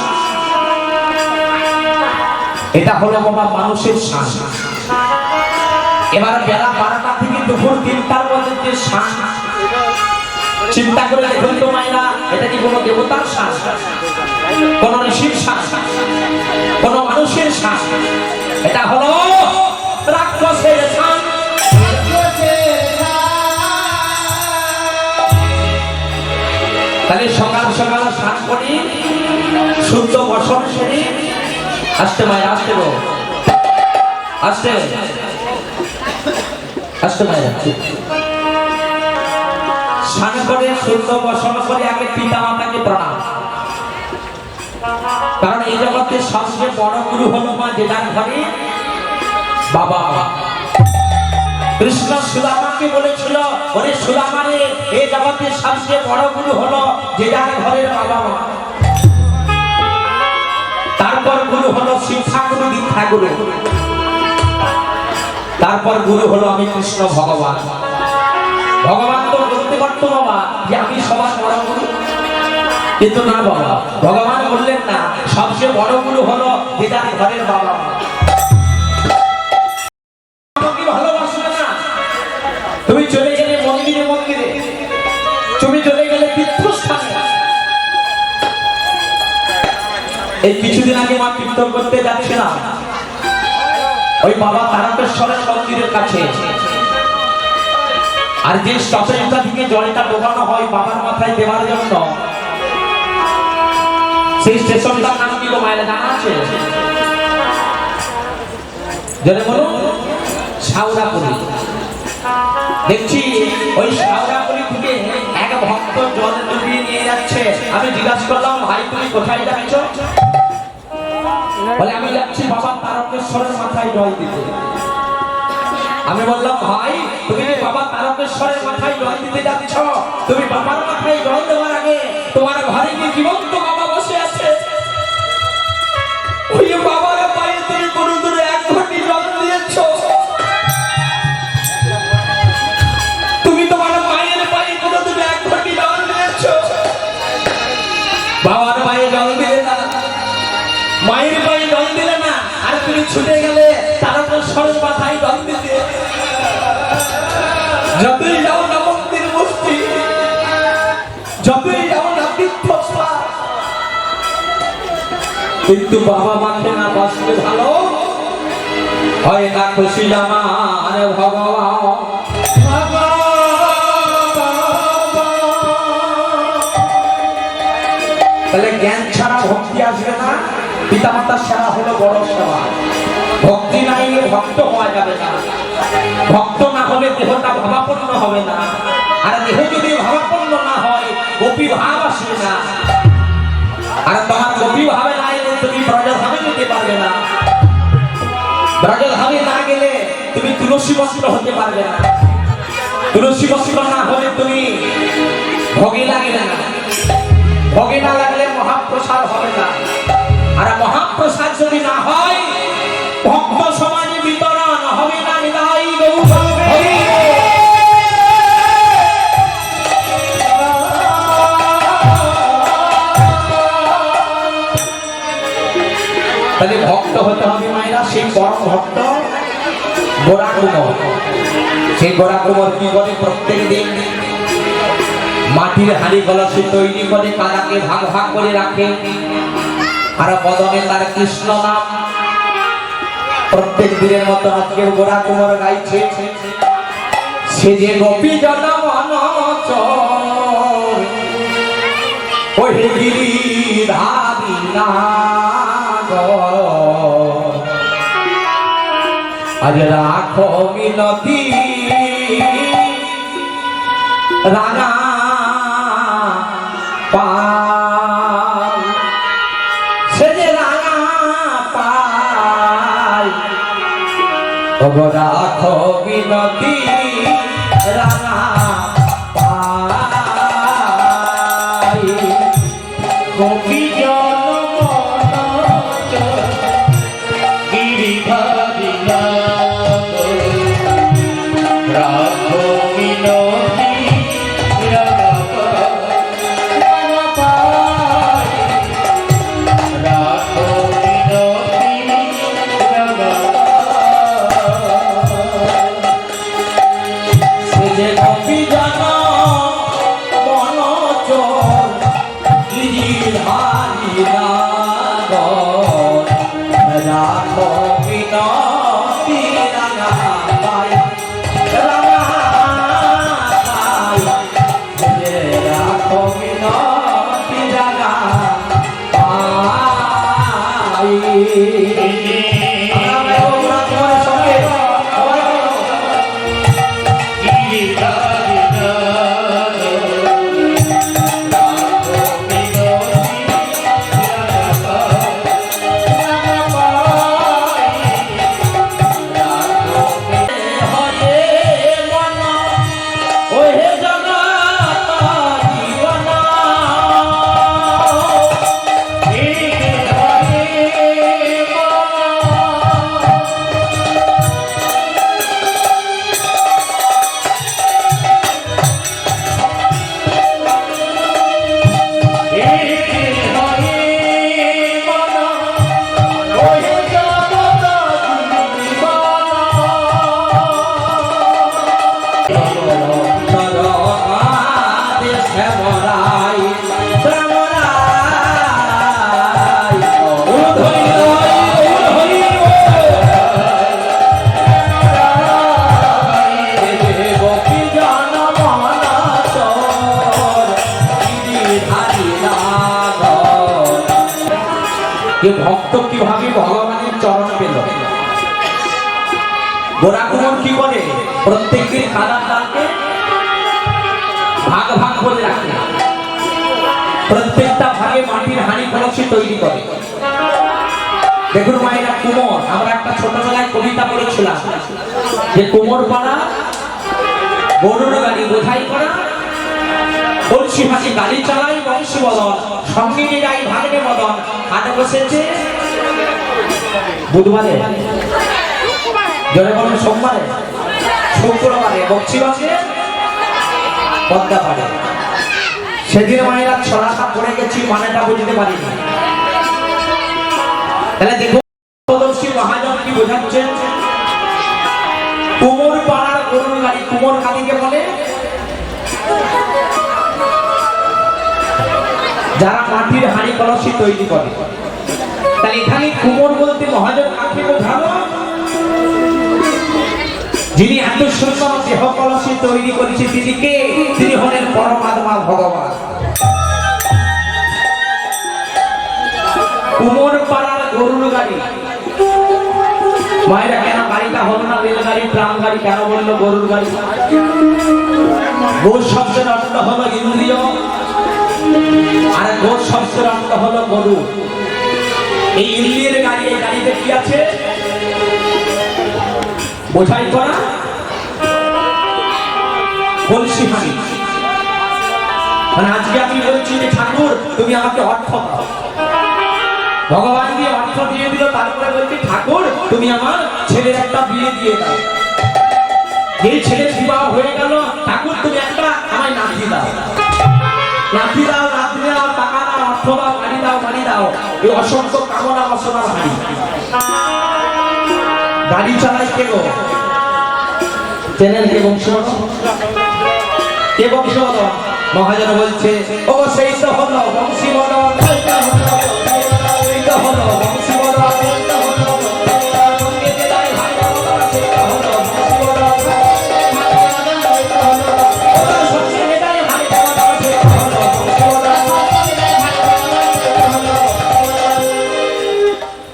এটা হলো বাবা মানুষের স্নান। এবার বেলা 12টা থেকে দুপুর 3টার মধ্যে যে স্নান, চিন্তা করে দেখুন তো মায়েরা, এটা কি কোনো দেবতার স্নান, কোন ঋষির স্নান, কোন মানুষের স্নান? এটা হলো রাক্ষসের স্নান। তাহলে সকাল সকাল স্নান করি, শুদ্ধ বসন সেরে, আসতে মায়েরা, আসতে গো, আসতে আসতে মায়েরা, স্নান করে শুদ্ধ বসন করে আগে পিতা মাতাকে প্রণাম। কারণ এই জগতের সবচেয়ে বড় গুরু হলো মা, যে যার ঘরে বাবা। কৃষ্ণ সুদামাকে বলেছিল, ওরে সুদামা রে, এই জগতের সবচেয়ে বড় গুরু হলো যে যার ঘরের বাবা মা। তারপর গুরু হলো শিক্ষা গুরু, দীক্ষা গুরু। তারপর গুরু হলো আমি কৃষ্ণ ভগবান। ভগবান তো বলতে পারতো বাবা যে আমি সবার বড় গুরু, কিন্তু না বাবা, ভগবান বললেন না, সবচেয়ে বড় গুরু হলো যে যার ঘরের বাবা মা। আমাকে ভালোবাসবে না, তুমি চলে গেলে মন্দিরে মন্দিরে, তুমি চলে গেলে তীর্থস্থানে। এই কিছুদিন আগে মা কীর্তন করতে যাচ্ছিলাম ওই বাবা তারকেশ্বরের মন্দিরের কাছে। আর যে স্টপেজটা থেকে জলটা ডোবানো হয় বাবার মাথায় দেওয়ার জন্য, সেই স্টেশনটার নাম কি গো মায়েরা জানা আছে? জলে বলুন, শাওরাপুরি। দেখছি ওই শাওরাপুরি থেকে এক ভক্ত জল ডুবিয়ে নিয়ে যাচ্ছে। আমি জিজ্ঞাসা করলাম, ভাই তুমি কোথায় যাচ্ছ? বলে আমি যাচ্ছি বাবা তারকেশ্বরের মাথায় জল দিতে। আমি বললাম, ভাই তুমি কি বাবা তারকেশ্বরের মাথায় জল দিতে যাচ্ছ? তুমি বাবার মাথায় জল দেওয়ার আগে তোমার ঘরে কি জীবন্ত বাবা বসে আছে? ওই বাবার পায়ে তুমি কোনো দূরে 1 ঘটি জল দিয়েছ। তুমি তোমার মায়ের পায়ে কোনো দূরে 1 ঘটি জল দিয়েছ। বাবার পায়ে জল দিলে না, মায়ের পায়ে জল দিলে না, আর তুমি ছুটে গেলে তারকেশ্বরের মাথায় জল দিতে। যতই যাও না মন্দির মুষ্টি, যতই যাও না তীর্থস্থান, কিন্তু বাবা মাকে না বাঁচলে ভালো হয় না। খুশি আমার ভগবান। তাহলে জ্ঞান ছাড়া ভক্তি আসবে না। পিতামাতার সেবা হলো বড় সেবা। ভক্তি নাই ভক্ত হওয়া যাবে না। ভক্ত না হলে দেহটা ভাবাপন্ন হবে না। আর দেহ যদি ভাবাপন্ন না হয় গোপী ভাব আসবে না। আর তোমার গোপী ভাবে না এলে তুমি ব্রজধামে যেতে পারবে না। ব্রজধামে না গেলে তুমি তুলসী বস্ত্র হতে পারবে না। তুলসী বস্ত্র না হলে তুমি ভোগে লাগবে না। ভোগে না লাগলে মহাপ্রসাদ হবে না। আর মহাপ্রসাদ যদি না হয় ভক্ত সমাজে বিতরণ হবে না। নিতাই গৌর হরি। তাহলে ভক্ত হতে হবে মায়েরা, সেই পরম ভক্ত গোড়া কুমোর। সেই গোড়া কুমোর কি করে? প্রত্যেক দিন মাটির হাঁড়ি কলসি তৈরি করে কাদাকে ভাগ ভাগ করে রাখে, আর বদনে তার কৃষ্ণ নাম। প্রত্যেক দিনের মতো আজকে গোড়া কুমোর গাইছে, সে যে গোপী জনমনচর ওহে গিরিধারী নাগর, আজ রাখো মিনতি রানা পাল, সে যে রানা পাল, ওগো রাখো মিনতি রানা পাল। গোপী জনমনচর গিরিধারী নাগর, রাখো মিনতি রানা পাল, রাখো মিনতি রানা পাল। সে যে গোপী জনমনচর গিরিধারী নাগর, রাখো মিনতি রানা পাল, রানা পাল, সে যে রাখো মিনতি রানা পাল। আমরা গোড়া কুমোরের সঙ্গে সবাই গিরিধারী নাগর, রাখো মিনতি রানা পাল, রানা পাল, রাখো হরে মন ওহে জগত জীবন, সরকারে শ্যামরাই শ্যামরাই উধরি উধরি গোপী জনমনচর গিরিধারী নাগর। এ ভক্ত কিভাবে ভগবানের চরণ পেল? গোড়া কুমোর কি করে? প্রত্যেকদিন কাদার দানকে ভাগ ভাগ করে রাখে, প্রত্যেকটা ভাগে মাটির হাঁড়ি কলসি তৈরি করে। দেখুন মায়েরা, কুমোর, আমরা একটা ছোটবেলায় কবিতা পড়েছিলাম যে কুমোর পাড়া গরুর গাড়ি বোঝাই করা, বলছি ভাসি গাড়ি চালাই বংশী বদন, সঙ্গে নিয়ে যাই ভাগ্নে মদন। হাটে বসেছে বুধবারে, জনে বলেন সোমবারে, শুক্রবারে বক্সিবাসে পদ্মা পারে। সেদিন মায়েরা ছড়াটা পড়ে গেছি, মানেটা বুঝতে পারিনি। তাহলে দেখুন দর্শী মহাজন কি বোঝাচ্ছেন? কুমোর পাড়ার গরুর গাড়ি, কুমোর গাড়িকে বলে যারা মাটির হাঁড়ি কলসি তৈরি করে। তাহলে এখানে কুমোর বলতে মহাজন কাকে বোঝানো? যিনি এত সুন্দর দেহ কলসি তৈরি করেছে, তিনি কে? তিনি হলেন পরমাত্মা ভগবান। কুমোর পাড়ার গরুর গাড়ি। মায়েরা কেন গাড়িটা হলো না রেলগাড়ি, ট্রাম গাড়ি, কেন বললো গরুর গাড়ি? গরু শব্দের অর্থ হলো ইন্দ্রিয়, আর গরু শব্দের অর্থ হলো গরু। এই ইন্দ্রিয়ের গাড়ি, এই গাড়িতে কি আছে? বোঝাই করা কলসি হাঁড়ি। মানে আজকে আমি বলছি যে ঠাকুর তুমি আমাকে অর্থ দাও, ভগবান দিয়ে অর্থ দিয়ে দিল, তারপরে বলছি ঠাকুর তুমি আমার ছেলের একটা বিয়ে দিয়ে দাও। এই ছেলের বিবাহ হয়ে গেল, ঠাকুর তুমি একটা আমায় নাতি দাও, নাতি দাও, নাতি দাও, টাকা দাও, অর্থ দাও, গাড়ি দাও, বাড়ি দাও। এই অসংখ্য কামনা বাসনার হাঁড়ি। গাড়ি চালায় কে গো? চেনেন কে বংশীবদন? কে বংশীবদন? মহাজন বলছে ও সেই তো হলো বংশীবদন, সেই তো হলো বংশীবদন,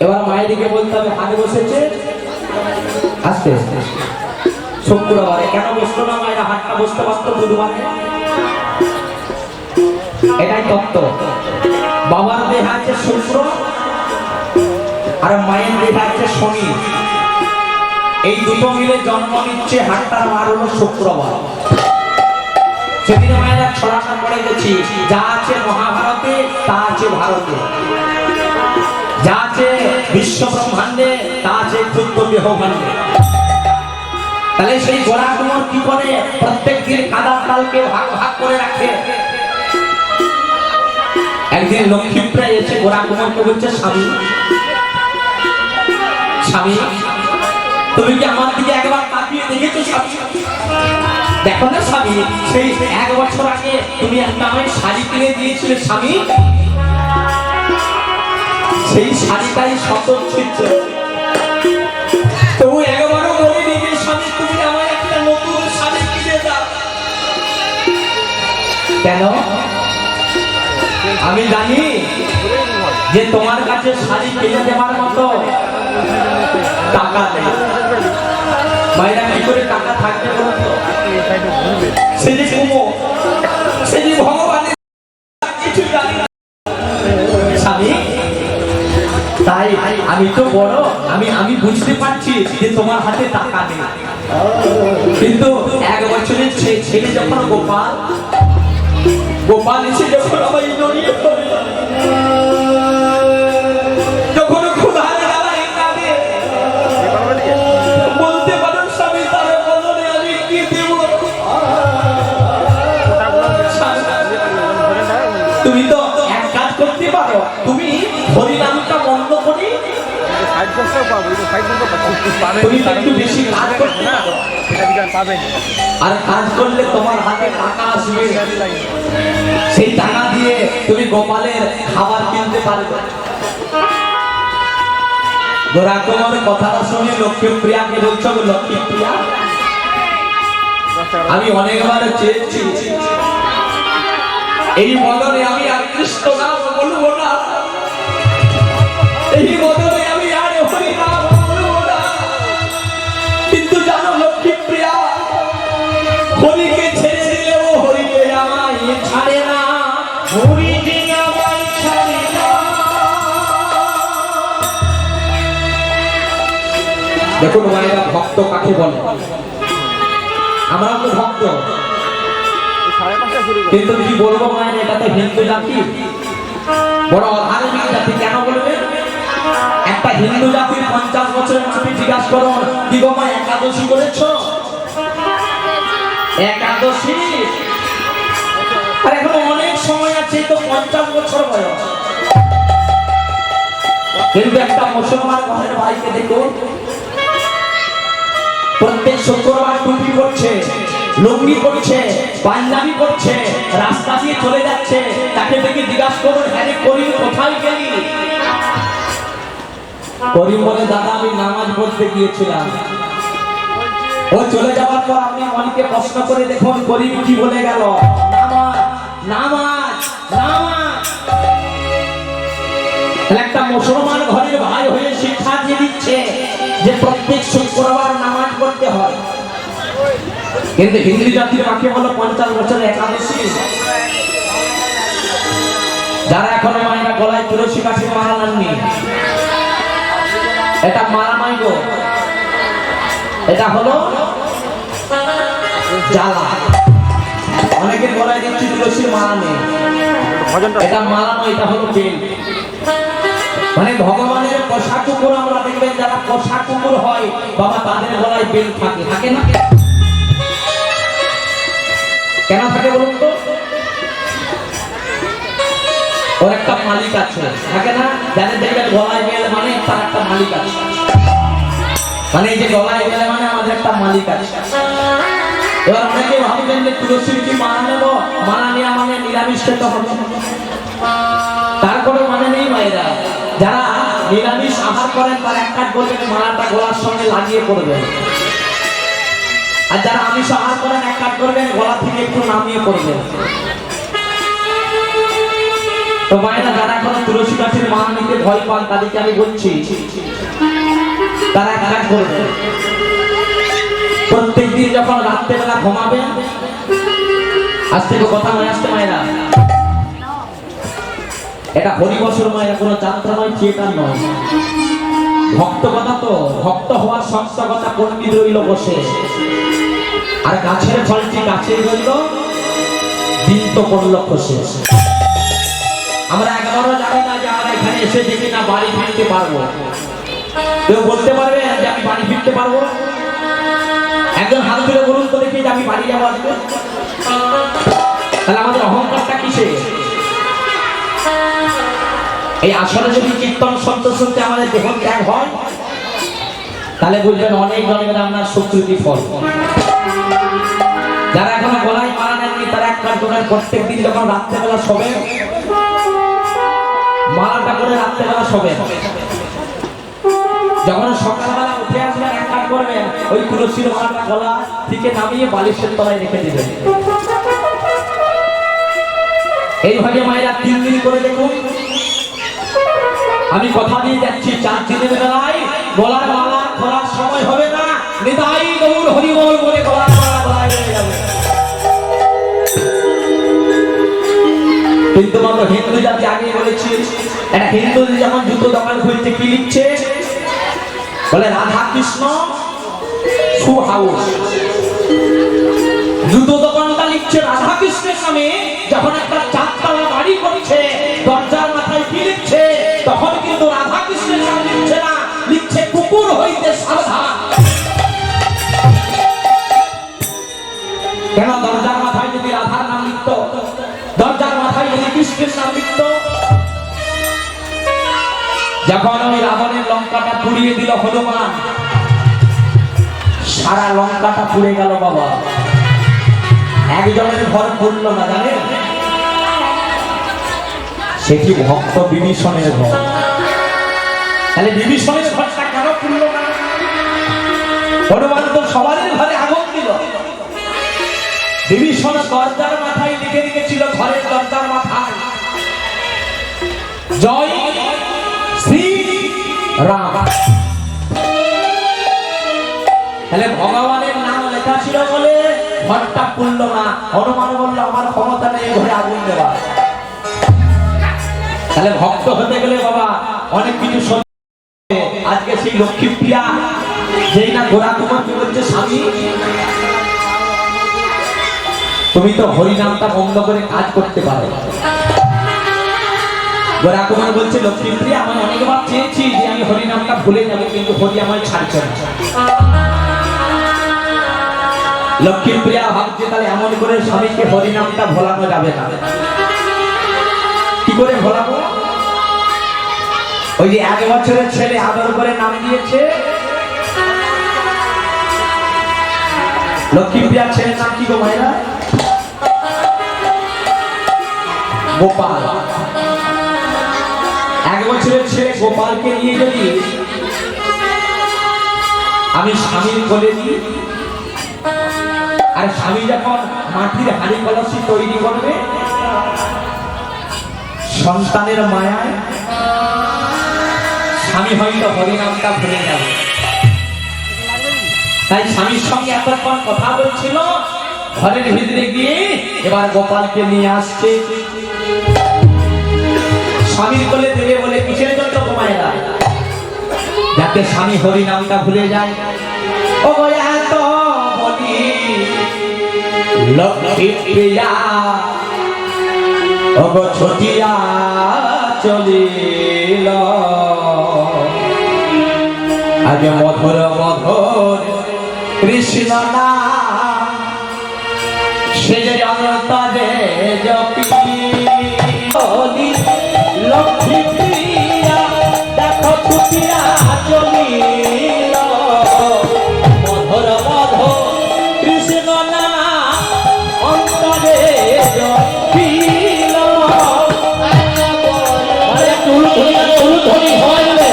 এবার মায়ের দিকে বলতে হবে হাতে বসেছে আস্তে আস্তে শুক্রবারে কেন বসতো না মায়েরা? হাতটা বসতে পারতো বুধবারে। এটাই তত্ত্ব। বাবার দেহ আছে শুক্র আর মায়ের দেহ আছে শনি, এই দুটো মিলে জন্ম নিচ্ছে হাতটার মার হলো শুক্রবার। সেদিন মায়েরা ছড়াটা পড়ে গেছি, যা আছে মহাভারতে তা আছে ভারতে, যা আছে বিশ্ব ব্রহ্মাণ্ডে তা আছে ক্ষুদ্র দেহভাণ্ডে। তাহলে সেই গোড়া কুমোর কি করে প্রত্যেক দিন কাদার তালকে ভাগ ভাগ করে রাখে। একদিন লক্ষ্মীপ্রায় এসে গোড়া কুমোরকে বলছে, স্বামী স্বামী তুমি কি আমার দিকে একবার তাকিয়ে দেখেছো স্বামী? দেখো না স্বামী, সেই 1 বছর আগে তুমি একটা আমায় শাড়ি কিনে দিয়েছিলে স্বামী, সেই শাড়িটাই শতচ্ছিন্ন। তবু একবারও বলিনি যে স্বামী তুমি আমায় একটা নতুন শাড়ি কিনে দাও। কেন? আমি জানি যে তোমার কাছে শাড়ি কিনে দেওয়ার মতো টাকা নেই। মায়েরা কি করে টাকা থাকবে বলো তো? সে যে কুমো, সে যে ভগবানের কিছু জানি না স্বামী। তাই আমি তো বড়, আমি বুঝতে পারছি যে তোমার হাতে টাকা নেই, কিন্তু 1 বছরের ছেলে যখন গোপাল এসে যখন আমায় জড়িয়ে ধরে, যখন ক্ষুধার জ্বালায় কাঁদে, বলতে পারো স্বামী তার বদলে আমি কি দেব? তুমি তো এক কাজ করতে পারো, তুমি হরিনামটা বন্ধ করি, তুমি একটু বেশি কাজ করতে পারো, আর কাজ করলে তোমার হাতে টাকা আসবে, সেই টাকা দিয়ে তুমি গোপালের খাবার কিনতে পারবে। গোরা তোমার কথাটা শুনে লক্ষ্মীপ্রিয়াকে বলছো, লক্ষ্মীপ্রিয়া আমি অনেকবার চেয়েছি এই বদলে আমি আর কৃষ্ণ নাম বলবো না, এই বদলে আমি আর হরি নাম বলবো না, কিন্তু জানো লক্ষ্মীপ্রিয়া, হরিকে ছেড়ে দিলেও হরিকে আমায় ছাড়ে না, হরিকে আমায় ছাড়ে না। দেখুন মায়েরা, ভক্ত কাকে বলে? আমরা তো ভক্ত, কিন্তু কি বলবো মায়ের, এটা তো হিন্দু জাতি, বড় অধার্মিক জাতি। কেন বলবে? একটা হিন্দু জাতির 50 বছরের মাকে জিজ্ঞাসা করো, কি গো মা একাদশী করেছো? একাদশী? আর এখন অনেক সময় আছে, তো 50 বছর বয়স। কিন্তু একটা মুসলমান ঘরের ভাইকে দেখো, প্রত্যেক শুক্রবার টুপি পরছে, লুঙ্গি পরছে, পাঞ্জাবি পরছে, রাস্তা দিয়ে চলে যাচ্ছে, তাকে দেখে জিজ্ঞাসা করুন, হ্যাঁ করিম কোথায় গেলি? করিম বলে, দাদা আমি নামাজ পড়তে গিয়েছিলাম। ও চলে যাওয়ার পর আপনি মনকে প্রশ্ন করে দেখুন করিম কি বলে গেল, নামাজ নামাজ নামাজ। একটা মুসলমান ঘরের ভাই হয়ে শিক্ষা দিয়ে দিচ্ছে যে প্রত্যেক শুক্রবার নামাজ পড়তে হয়, কিন্তু হিন্দু জাতির মাকে বলো 50 বছরের একাদশী। যারা এখনো মায়েরা গলায় তুলসী কাঠি মালা নেননি, এটা মালা নয় গো, এটা হলো জ্বালা। অনেকের গলায় দেখছি তুলসীর মালা নেই, এটা মালা নয়, এটা হলো বেল। মানে ভগবানের পোষা কুকুর, আমরা দেখবেন যারা পোষা কুকুর হয় বাবা, তাদের গলায় বেল থাকে, থাকে না? কেন থাকে বলুন তো? ওর একটা মালিক আছে, থাকে না? যাদের দেখবেন গলায় বেল মানে তার একটা মালিক আছে। মানে এই যে গলায় গেলে মানে আমাদের একটা মালিক আছে। এবার অনেকে ভাববেন যে তুলসীর কি মালা নেব, মালা নেওয়া মানে নিরামিষ খেতে হবে, তার কোনো মানে নেই মায়েরা। যারা নিরামিষ আহার করেন তার এক কাজ করবেন, মালাটা গলার সঙ্গে লাগিয়ে পড়বেন। আর যারা আমিষ আহার করেন এক কাজ করবেন, গলা থেকে একটু নামিয়ে পড়বেন। তো মায়েরা যারা এখন তুলসী গাছের মালা নিতে ভয় পান তাদেরকে আমি বলছি, তারা এক কাজ করবেন, প্রত্যেকদিন যখন রাত্রেবেলা ঘুমাবেন, আজ থেকে কথা নয়, আসতে মায়েরা, এটা হরিবসর মায়েরা, কোনো যাত্রা নয়, থিয়েটার নয়, ভক্ত কথা। তো ভক্ত হওয়ার শক্ত কথা পণ্ডিত রইল বসে, আর গাছের ফলটি গাছে রইল, দিন তো পড়ল খসে। আমরা একবারও জানি না যে আমরা এখানে এসে দেখি না বাড়ি ফিরতে পারবো। কেউ বলতে পারবে যে আমি বাড়ি ফিরতে পারবো? একজন হাত তুলে বলুন তো দেখি যে আমি বাড়ি যাবো আজকে। তাহলে আমাদের অহংকারটা কিসে? এই আসলে যদি কীর্তন শুনতে শুনতে আমাদের দেহ ত্যাগ হয়, তাহলে বুঝবেন অনেক জনের আপনার সুকৃতি ফল। যারা এখন গলায় মারা নেননি তারা এক কাজ করেন, প্রত্যেক দিন যখন রাত্রেবেলা শোবে, মালাটা করে রাত্রেবেলা শোবে, যখন সকালবেলা উঠে আসবেন এক কাজ করবেন, ওই তুলসীর মালাটা গলা থেকে নামিয়ে বালিশের তলায় রেখে দিবেন। এইভাবে মায়েরা 3 দিন করে দেখুন। আমি কথা দিয়ে যাচ্ছি, 4 দিনের বেলায় গলার মালা খোলার সময় হবে না, নিতাই গৌর হরিবল বলে গলার মালা গলায় রয়ে যাবে। কিন্তু আমরা হিন্দু জাতি আগে বলেছি, একটা হিন্দু যখন জুতো দোকান খুলতে কি লিখছে, বলে রাধা কৃষ্ণ শু হাউস। জুতো দোকানটা লিখছে রাধা কৃষ্ণের নামে, যখন একটা 4তলা বাড়ি করছে দরজার মাথায় কি লিখছে, তখন কিন্তু রাধা কৃষ্ণের নাম লিখছে না, লিখছে কুকুর হইতে সাবধান। কেন? দরজার মাথায় যদি রাধার নাম লিখত, দরজার মাথায় যদি কৃষ্ণের নাম লিখত, যখন ওই রাবণের লঙ্কাটা পুড়িয়ে দিল হনুমান, সারা লঙ্কাটা পুড়ে গেল বাবা, একজনের ঘর পুড়ল না, জানেন? সেটি ভক্ত বিভীষণের ঘর। তাহলে বিভীষণের ঘরটা কেন পুড়ল না? হনুমান তো সবারই ঘরে আগুন দিল। বিভীষণ দরজার মাথায় লিখে রেখেছিল, ঘরের দরজার মাথায়, জয় শ্রী রাম। তাহলে ভগবানের নাম লেখা ছিল বলে ঘরটা পুড়ল না। হনুমান বলল আমার ক্ষমতা নেই ঘরে আগুন দেওয়া। তাহলে ভক্ত হতে গেলে বাবা অনেক কিছু শুনতে। আজকে সেই লক্ষ্মী প্রিয়া যেই না গোরা কুমার কি বলছে, স্বামী তুমি তো হরিনামটা বন্ধ করে কাজ করতে পারো। গোরা কুমার বলছে, লক্ষ্মী প্রিয়া আমি অনেকবার চেয়েছি যে আমি হরিনামটা ভুলে যাবো, কিন্তু হরি আমায় ছাড়ছে না। লক্ষ্মী প্রিয়া ভাবছে তাহলে এমন করে স্বামীকে হরিনামটা ভোলানো যাবে না। কি করে ভোলাবো? ওই যে 1 বছরের ছেলে আদর করে নাম দিয়েছে, লক্ষ্মী প্রিয়ার ছেলের নাম কি গো মায়েরা? গোপাল। 1 বছরের ছেলে গোপালকে নিয়ে যদি আমি স্বামীর কোলে দিই, আর স্বামী যখন মাটির হাড়ি কলসি তৈরি করবে, সন্তানের মায়ায় স্বামী হয়তো হরিনামটা ভুলে যাবে। তাই স্বামীর সঙ্গে এতক্ষণ কথা বলছিল, ঘরের ভিতরে গিয়ে এবার গোপালকে নিয়ে আসছে, স্বামীর কোলে দেবে বলে। কিসের জন্য মায়েরা? যাতে স্বামী হরিনামটা ভুলে যায়। ও এত বলি লক্ষ্মী প্রিয়া, ও গো ছুটিয়া চলিল, আজ মধুর মধুর কৃষ্ণ নাম সে যে অন্তরে জপি। লক্ষ্মী প্রিয়া দেখো ছুটিয়া চলিল, ধরি সবাই মিলে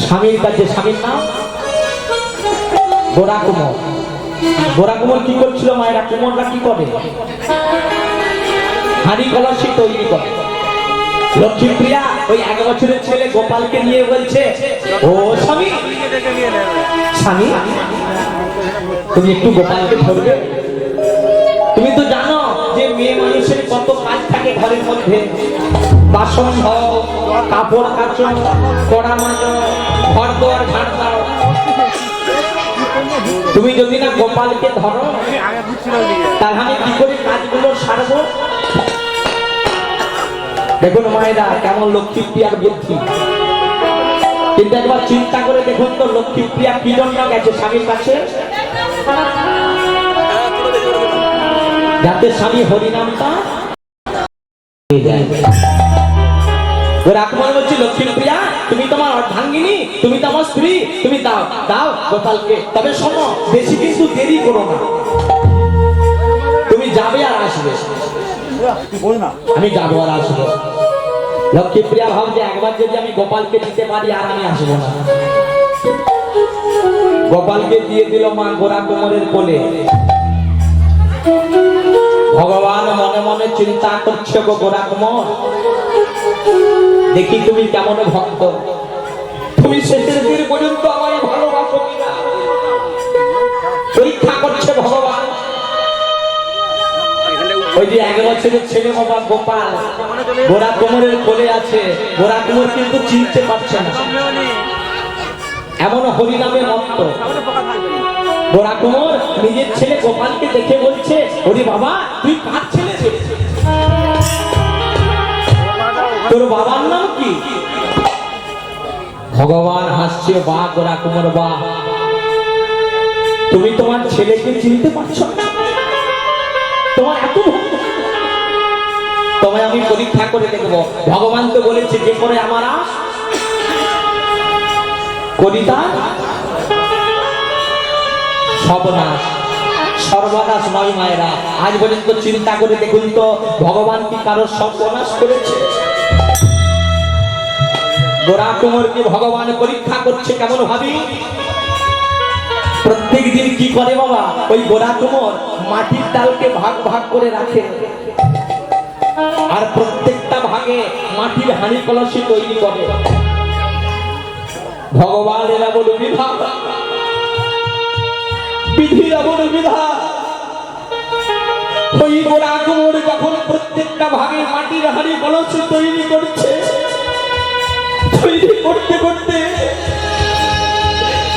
স্বামীর কাছে, স্বামীর নাম গোরা কুমোর। গোরা কুমোর কি করছিল মায়েরা? কুমোররা কি করে? হাঁড়ি কলসি তৈরি করে। লক্ষ্মীপ্রিয়া ওই 1 বছরের ছেলে গোপালকে নিয়ে বলছে, ও স্বামী, স্বামী তুমি একটু গোপালকে ধরবে? তুমি তো জানো যে মেয়ে মানুষের কত কাজ থাকে ঘরের মধ্যে, বাসন ধোও, কাপড় কাচো, কড়া মাজো, ঘর দোয়ার ঝাড় দাও। তুমি যদি না গোপালকে ধরো তাহলে আমি কি করে কাজগুলো সারবো? দেখুন মায়েরা কেমন লক্ষ্মীপ্রিয়ার বুদ্ধি। কিন্তু একবার চিন্তা করে দেখুন তো, লক্ষ্মীপ্রিয়া কি জন্য গেছে স্বামীর কাছে? যাতে স্বামী হরিনামটা রাখমান বলছি, লক্ষ্মীপ্রিয়া তুমি তোমার অর্ধাঙ্গিনী, তুমি তো আমার স্ত্রী, তুমি দাও দাও গোপালকে। তবে শোনো, বেশি কিন্তু দেরি করো না, তুমি যাবে আর আসবে। আমি যাবো আর আসবো। লক্ষ্মীপ্রিয়া ভাবছে একবার যদি আমি গোপালকে দিতে পারি আর আমি আসবো না। গোপালকে দিয়ে দিল মা গোরা কুমোরের কোলে। ভগবান মনে মনে চিন্তা করছে, গো গোরা কুমোর, দেখি তুমি কেমন ভক্ত, তুমি শেষের দিন পর্যন্ত আমায় ভালোবাসো কিনা পরীক্ষা করছে ভগবান। ওই যে 1 বছরের ছেলে বাবা গোপাল গোরা কুমোরের কোলে আছে, গোরা কুমোর কিন্তু চিনতে পারছে না, এমন হরিনামে মত্ত। গোরা কুমোর নিজের ছেলে গোপালকে দেখে বলছে, ওরে বাবা তুই কার ছেলে? তোর বাবার নাম কি? ভগবান হাসছে, বা গোরা কুমোর বা, তুমি তোমার ছেলেকে চিনতে পারছো না? তোমার এত ভক্ত, তোমায় আমি পরীক্ষা করে দেখবো। ভগবান তো বলেছে, যে করে আমার আশ করিতা সর্বনাশ। সর্বনাশ নয় মায়েরা, আজ পর্যন্ত চিন্তা করে দেখুন তো, ভগবান কি কারোর সর্বনাশ করেছে? গোরা কুমোরকে ভগবান পরীক্ষা করছে কেমন ভাবি। প্রত্যেক দিন কি করে বাবা, ওই গোরা কুমোর মাটির ডালকে ভাগ ভাগ করে রাখে, আর প্রত্যেকটা ভাগে মাটির হাঁড়ি কলসি তৈরি করে। ভগবান এরা বল বিধান, বিধি এমন বিধান। ওই গোরা কুমোর যখন প্রত্যেকটা ভাগে মাটির হাঁড়ি কলসি তৈরি করছে, তৈরি করতে করতে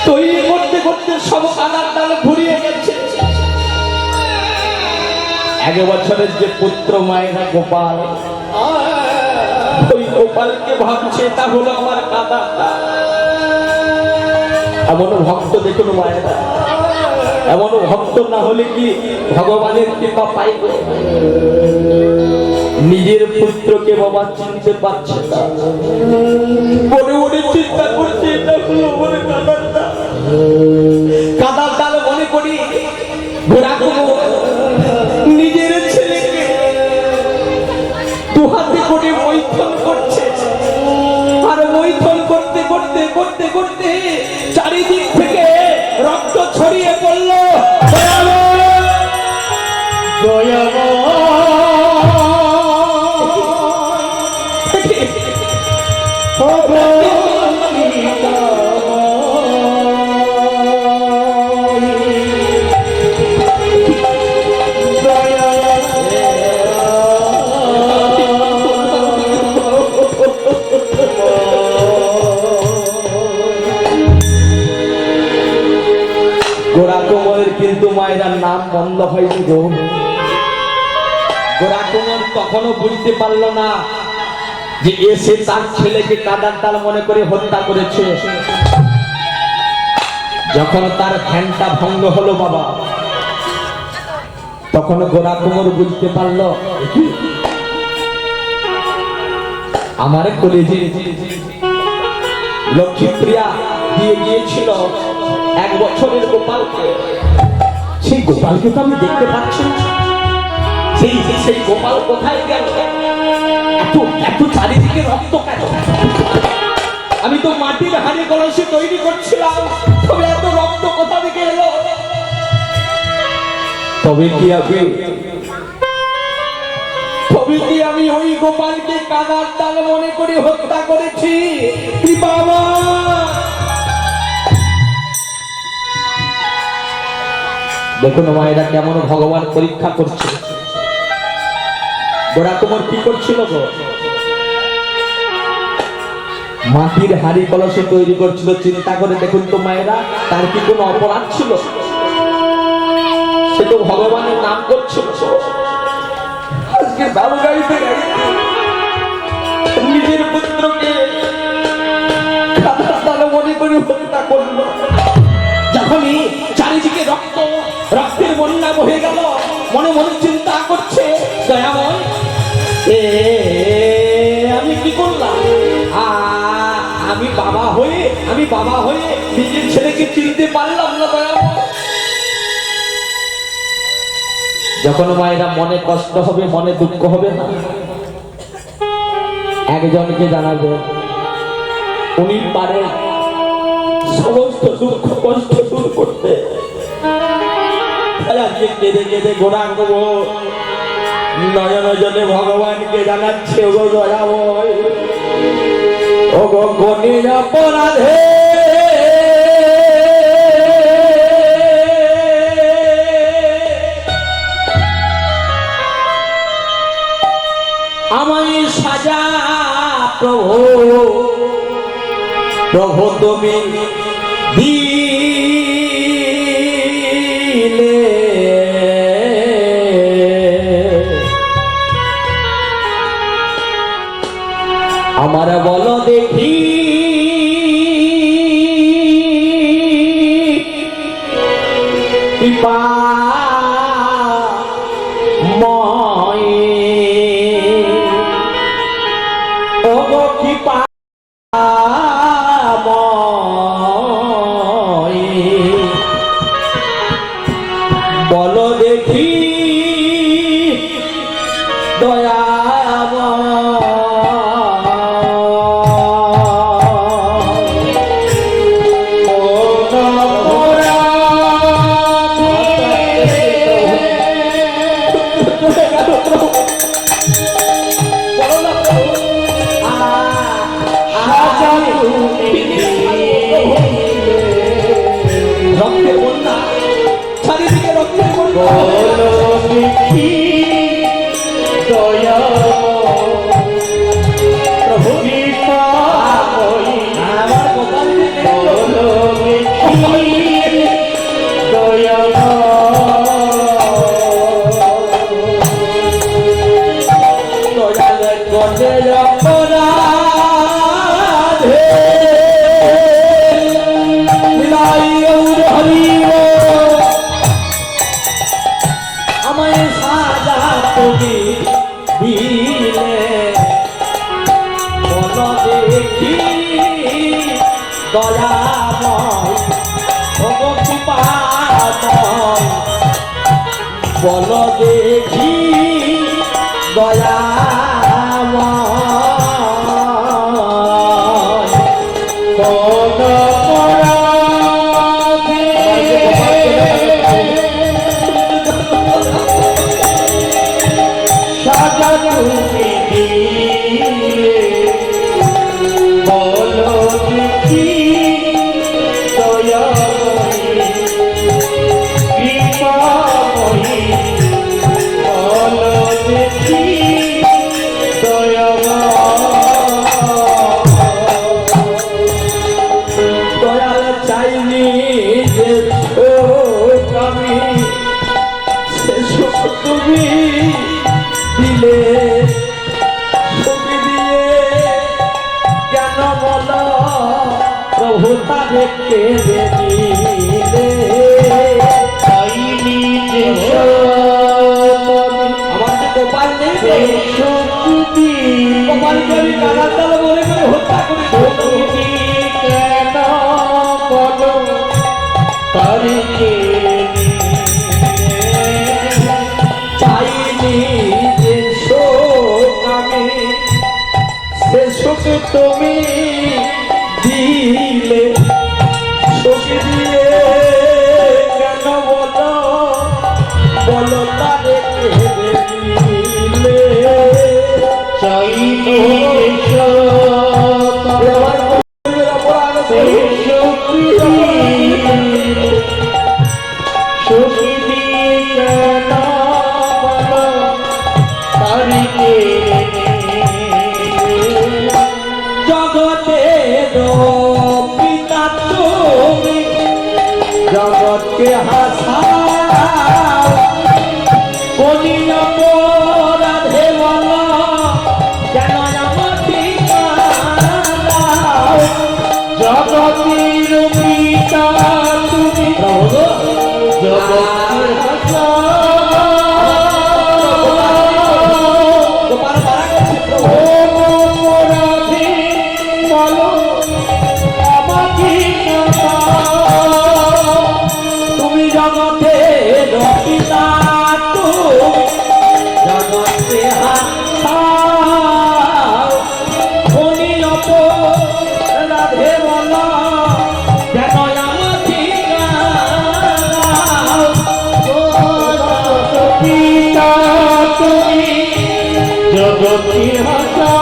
তৈরি করতে করতে সব কাদার ডাল ঘুরিয়ে গেছে। 1 বছরের যে পুত্র মায়েরা গোপাল, ওই গোপালকে ভাবছে তা হলো আমার কাদা। এমন ভক্ত দেখুন মায়েরা, এমন ভক্ত না হলে কি ভগবানের কৃপা পাইব? নিজের পুত্রকে বাবা চিনতে পারছে না, মনে মনে চিন্তা করছে এটা হলো আমার কাদার ডাল। কাদার ডাল মনে করি গোরা কুমোর নিজের ছেলেকে 2 হাতে করে মৈথন করছে, আর মৈথন করতে করতে করতে করতে চারিদিক থেকে রক্ত ছড়িয়ে পড়ল। গোরা কুমোরের কিন্তু মায়েরা নাম বন্ধ হয়নি গো। গোরা কুমোর তখনও বুঝতে পারলো না যে এসে তার ছেলেকে কাদার ডাল মনে করে হত্যা করেছে। যখন তার ধ্যানটা ভঙ্গ হলো বাবা, তখন গোরা কুমোর বুঝতে পারলো আমার কলেজে লক্ষ্মীপ্রিয়া দিয়ে গিয়েছিল 1 বছরের গোপালকে। সেই গোপালকে তো আমি দেখতে পাচ্ছি না। সেই গোপাল কোথায় গেল? এত চারিদিকে রক্ত কেন? আমি তো মাটির হাঁড়ি কলসি তৈরি করছিলাম, তবে এত রক্ত কোথা থেকে এলো? তবে কি আমি ওই গোপালকে কাদার ডাল মনে করে হত্যা করেছি? বাবা, দেখুন মায়েরা কেমন ভগবান পরীক্ষা করছে। গোড়া কুমার কি করছিল গো? মাটির হাড়ি কলসে তৈরি করছিল। চিন্তা করে দেখুন তো মায়েরা, তার কি কোনো অপরাধ ছিল? সে তো ভগবানের নাম করছিল। আজকে বাবু গাড়িতে নিজের পুত্রকে মনে করে হত্যা করলো। যখনই চারিদিকে রক্তের বন্যা বহে গেল, মনে মনে চিন্তা করছে, দয়াময় আমি কি করলাম? আমি বাবা হয়ে নিজের ছেলেকে চিনতে পারলাম না। দয়াময়, যখন মায়েরা মনে কষ্ট হবে, মনে দুঃখ হবে না, একজনকে জানাবে, উনি পারেন সমস্ত দুঃখ কষ্ট দূর করতে। আজকে কেঁদে কেঁদে গোড়াঙ্গ নয়ন জলে ভগবানকে জানাচ্ছে, ও গো দয়াময়, ও গো গণের অপরাধে আমায় সাজা প্রভু, প্রভু তুমি দিলে। আমার বলো দেখি কৃপা বলো দেখি রক্তের বন্যা, চারিদিকে রক্তের বন্যা। দয়া প্রভু আমার গোপাল দয়া দয়াল গণের অপরাধে আমায় সাজা তুমি দিলে। বলো দেখি দয়াময়, ও কৃপাময়, বলো দেখি দয়াময়, কোন সাজা তুমি দিলে। বলো দেখি দয়াময়ী, কৃপাময়ী, বলো দেখি দয়াল চাইনি যে আমি তুমি দিলে, ছবি দিয়ে কেন বলো প্রভু তাদেরকে দিলে। আমার যে গোপাল নেই, গোপালকে আমি কানার তালে মনে করে হত্যা করি। কেন তারিকে চাইনি যে শোক আমি সে শোক তুমি দিলে শোক দিয়ে কেন বলো বলো তারে দিলে চাইনি জগৎকে হাসা কোনি অপরাধে বলো কেন আমার ঠিকানা জগতের পিতা তুমি জগৎকে হাসা অপরাধে বলো আমার ঠিকানা জগতে রকিতা জগতে হানি রাধে বল কেন আমার পিতা তুমি জগতে হাসা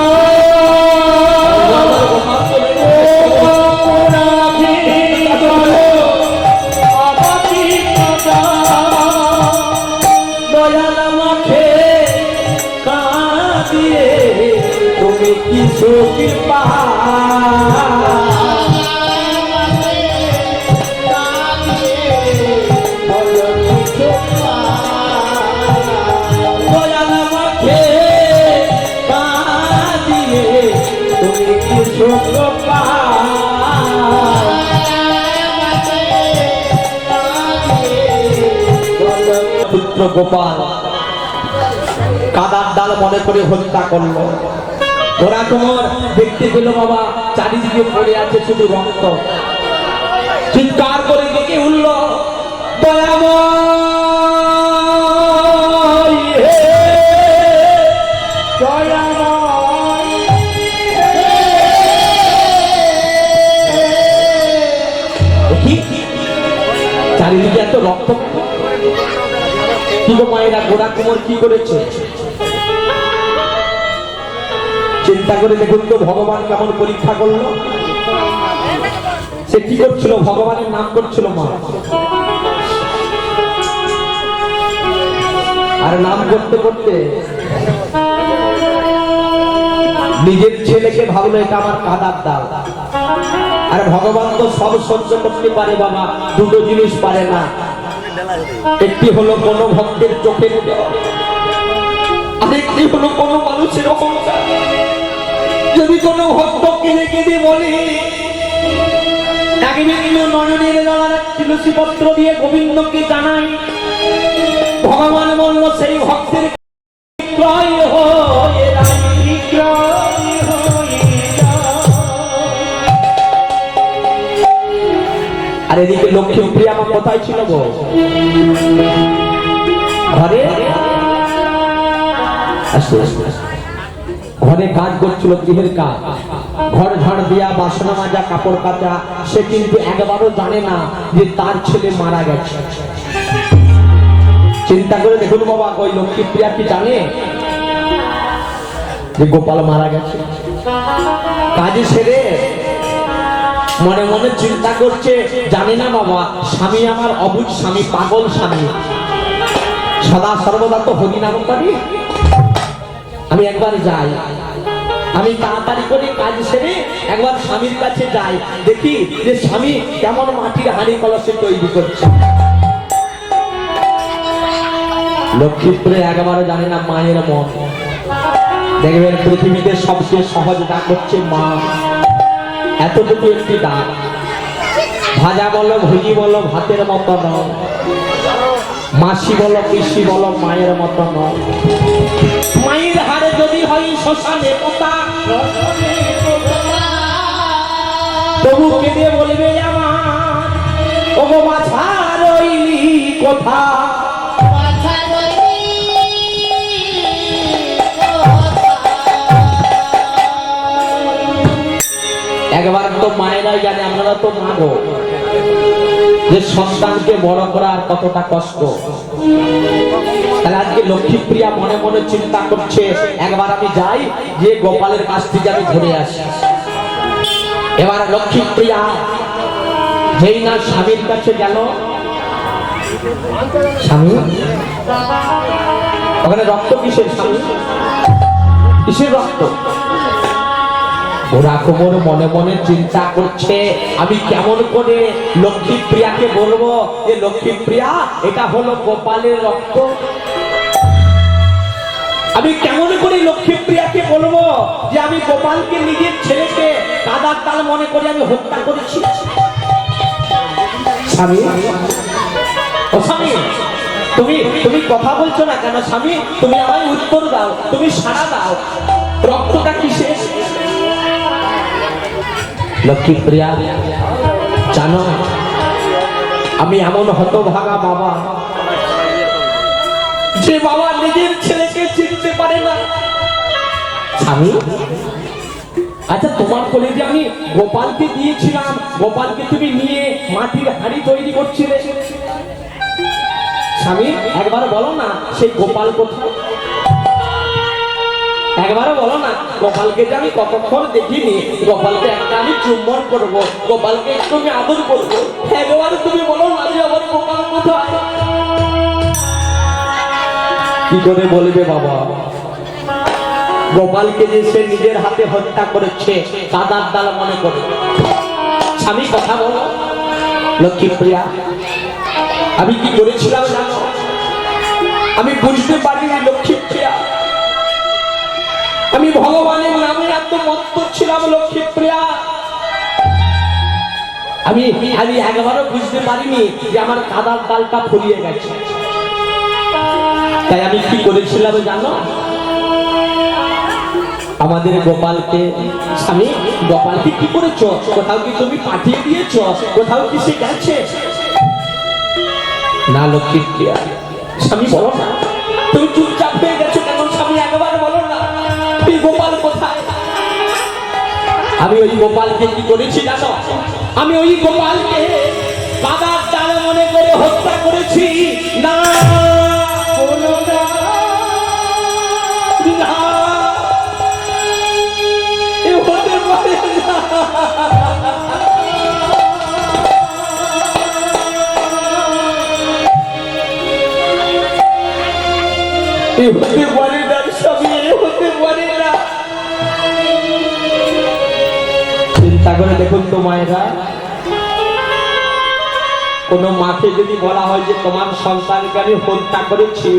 তুমি কি সুখী তুমি কি সুখ পুত্র গোপাল কাদার ডাল মনে করে হত্যা করলো ওরা তোমার দেখতে পেল বাবা চারিদিকে পড়ে আছে শুধু রক্ত চিৎকার করে ডেকে উঠল দয়াময় হে দয়াময় চারিদিকে এত রক্ত কি গো মায়েরা গোড়া কুমোর কি করেছে চিন্তা করে দেখুন তো ভগবান কেমন পরীক্ষা করলো সে কি করছিল ভগবানের নাম করছিল মা আর নাম করতে করতে নিজের ছেলেকে ভাবলো এটা আমার কাদার ডাল আর ভগবান তো সব সহ্য করতে পারে বাবা দুটো জিনিস পারে না একটি হলো কোন ভক্তের চোখের জল আরেকটি হলো কোন মানুষের অহংকার যদি কোন ভক্ত কেঁদে কেঁদে বলে এক বিন্দু নয়নের জল তুলসী পত্র দিয়ে গোবিন্দকে জানাই ভগবান বলল সেই ভক্তের ক্রয় হয়ে আর এদিকে লক্ষ্মীপ্রিয়া আমার কোথায় ছিল গো ঘরে ঘরে কাজ করছিল গৃহের কাজ ঘর ঝাড় দিয়া বাসনা মাজা কাপড় কাচা সে কিন্তু একবারও জানে না যে তার ছেলে মারা গেছে চিন্তা করে দেখুন বাবা ওই লক্ষ্মীপ্রিয়া কি জানে যে গোপাল মারা গেছে কাজে সেরে মনে মনে চিন্তা করছে জানি না বাবা স্বামী আমার অবুঝ স্বামী পাগল স্বামী সদা সর্বদা তো হরিনাম করি আমি একবার যাই আমি তাড়াতাড়ি করে কাজ সেরে একবার স্বামীর কাছে যাই দেখি যে স্বামী কেমন মাটির হাঁড়ি কলসে তৈরি করছে লক্ষ্মীপুরে একবারও জানে না মায়ের মন দেখবেন পৃথিবীতে সবচেয়ে সহজ ডাক হচ্ছে মা এতটুকু একটি ডাক ভাজা বলো ভুজি বলো ভাতের মতো নয় মাসি বলো পিসি বলো মায়ের মতো নয় মায়ের হাড়ে যদি হয় শ্মশানে পোতা তবু কেঁদে বলবে আমার ও বাছার কথা কথা বলি একবার তো মায়েরা জানে, আপনারা তো মা গো, যে সন্তানকে বড় করার কতটা কষ্ট। তাহলে আজকে লক্ষ্মীপ্রিয়া মনে মনে চিন্তা করছে, একবার আমি যাই, যে গোপালের কাছ থেকে আমি ঘুরে আসি। এবার লক্ষ্মীপ্রিয়া যেই না স্বামীর কাছে গেল, স্বামী ওখানে রক্ত কিসের? স্বামী কিসের রক্ত? ওরা কোমর মনে মনে চিন্তা করছে, আমি কেমন করে লক্ষ্মীপ্রিয়াকে বলবো যে লক্ষ্মীপ্রিয়া এটা হলো গোপালের রক্ত। আমি কেমন করে লক্ষ্মীপ্রিয়াকে বলবো যে আমি গোপালকে নিজের ছেলেকে কাদার তাল মনে করে আমি হত্যা করেছি। স্বামী, ও স্বামী, তুমি তুমি কথা বলছো না কেন? স্বামী তুমি আমায় উত্তর দাও, তুমি সাড়া দাও, রক্তটা কিসের? লক্ষ্মীপ্রিয়া জানো, আমি এমন হতভাগা বাবা, যে বাবা নিজের ছেলেকে চিনতে পারে না। স্বামী, আচ্ছা তোমার কোলে যে আমি গোপালকে দিয়েছিলাম, গোপালকে তুমি নিয়ে মাটির হাঁড়ি তৈরি করছিলে, স্বামী একবার বলো না সেই গোপাল কোথায়? একবারও বলো না, গোপালকে যে আমি কতক্ষণ দেখিনি, গোপালকে একটা আমি চুম্বন করবো, গোপালকে একটু আমি আদর করবো, একবার তুমি বলো না যে আমার গোপাল কোথায়? কি করে বলবে বাবা? গোপালকে যে সে নিজের হাতে হত্যা করেছে কাদার দাল মনে করে। স্বামী কথা বলো। লক্ষ্মীপ্রিয়া, আমি কি করেছিলাম জানো? আমি বুঝতে পারিনি লক্ষ্মীপ্রিয়া, আমি ভগবানের নামে এত মত্ত ছিলাম লক্ষ্মীপ্রিয়া। আমি একবারও বুঝতে পারিনি যে আমার কাদার ডালটা ফুরিয়ে গেছে। তাই আমি কি করেছিলাম জানো? আমাদের গোপালকে, স্বামী গোপালকে কি করেছো? কোথাও কি তুমি পাঠিয়ে দিয়েছো? কোথাও কি সে গেছে? না লক্ষ্মীপ্রিয়া, স্বামী বলো না, তুমি চুপচাপ হয়ে গেছো কেন? স্বামী একবার বলো না, এই গোপাল কোথায়? আমি ওই গোপালকে কি করেছি জানো? আমি ওই গোপালকে কাদার ডাল মনে করে হত্যা করেছি। না এ হতে পারে না। এ হতে পারে না স্বামী, এ হতে পারে না। চিন্তা করে দেখুন তো মায়েরা, কোন মাকে যদি বলা হয় যে তোমার সন্তানকে আমি হত্যা করেছি,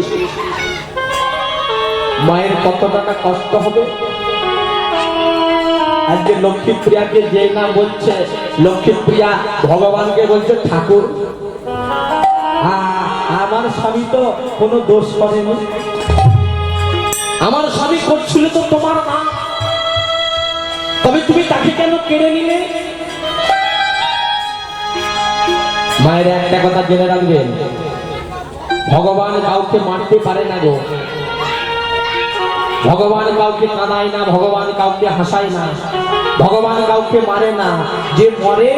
মায়ের কতটা কষ্ট হবে? আজকে লক্ষ্মীপ্রিয়াকে যে না বলছে, লক্ষ্মীপ্রিয়া ভগবানকে বলছে ঠাকুর আমার স্বামী তো কোনো দোষ করেনি, আমার স্বামী করছিল তো তোমার মা, তবে তুমি তাকে কেন কেড়ে নিলে? মায়ের একটা কথা জেনে রাখবেন, ভগবান কাউকে মারতে পারে না গো, ভগবান কাউকে কাঁদায় না, ভগবান কাউকে হাসায় না, ভগবান কাউকে মারে না। যে মরে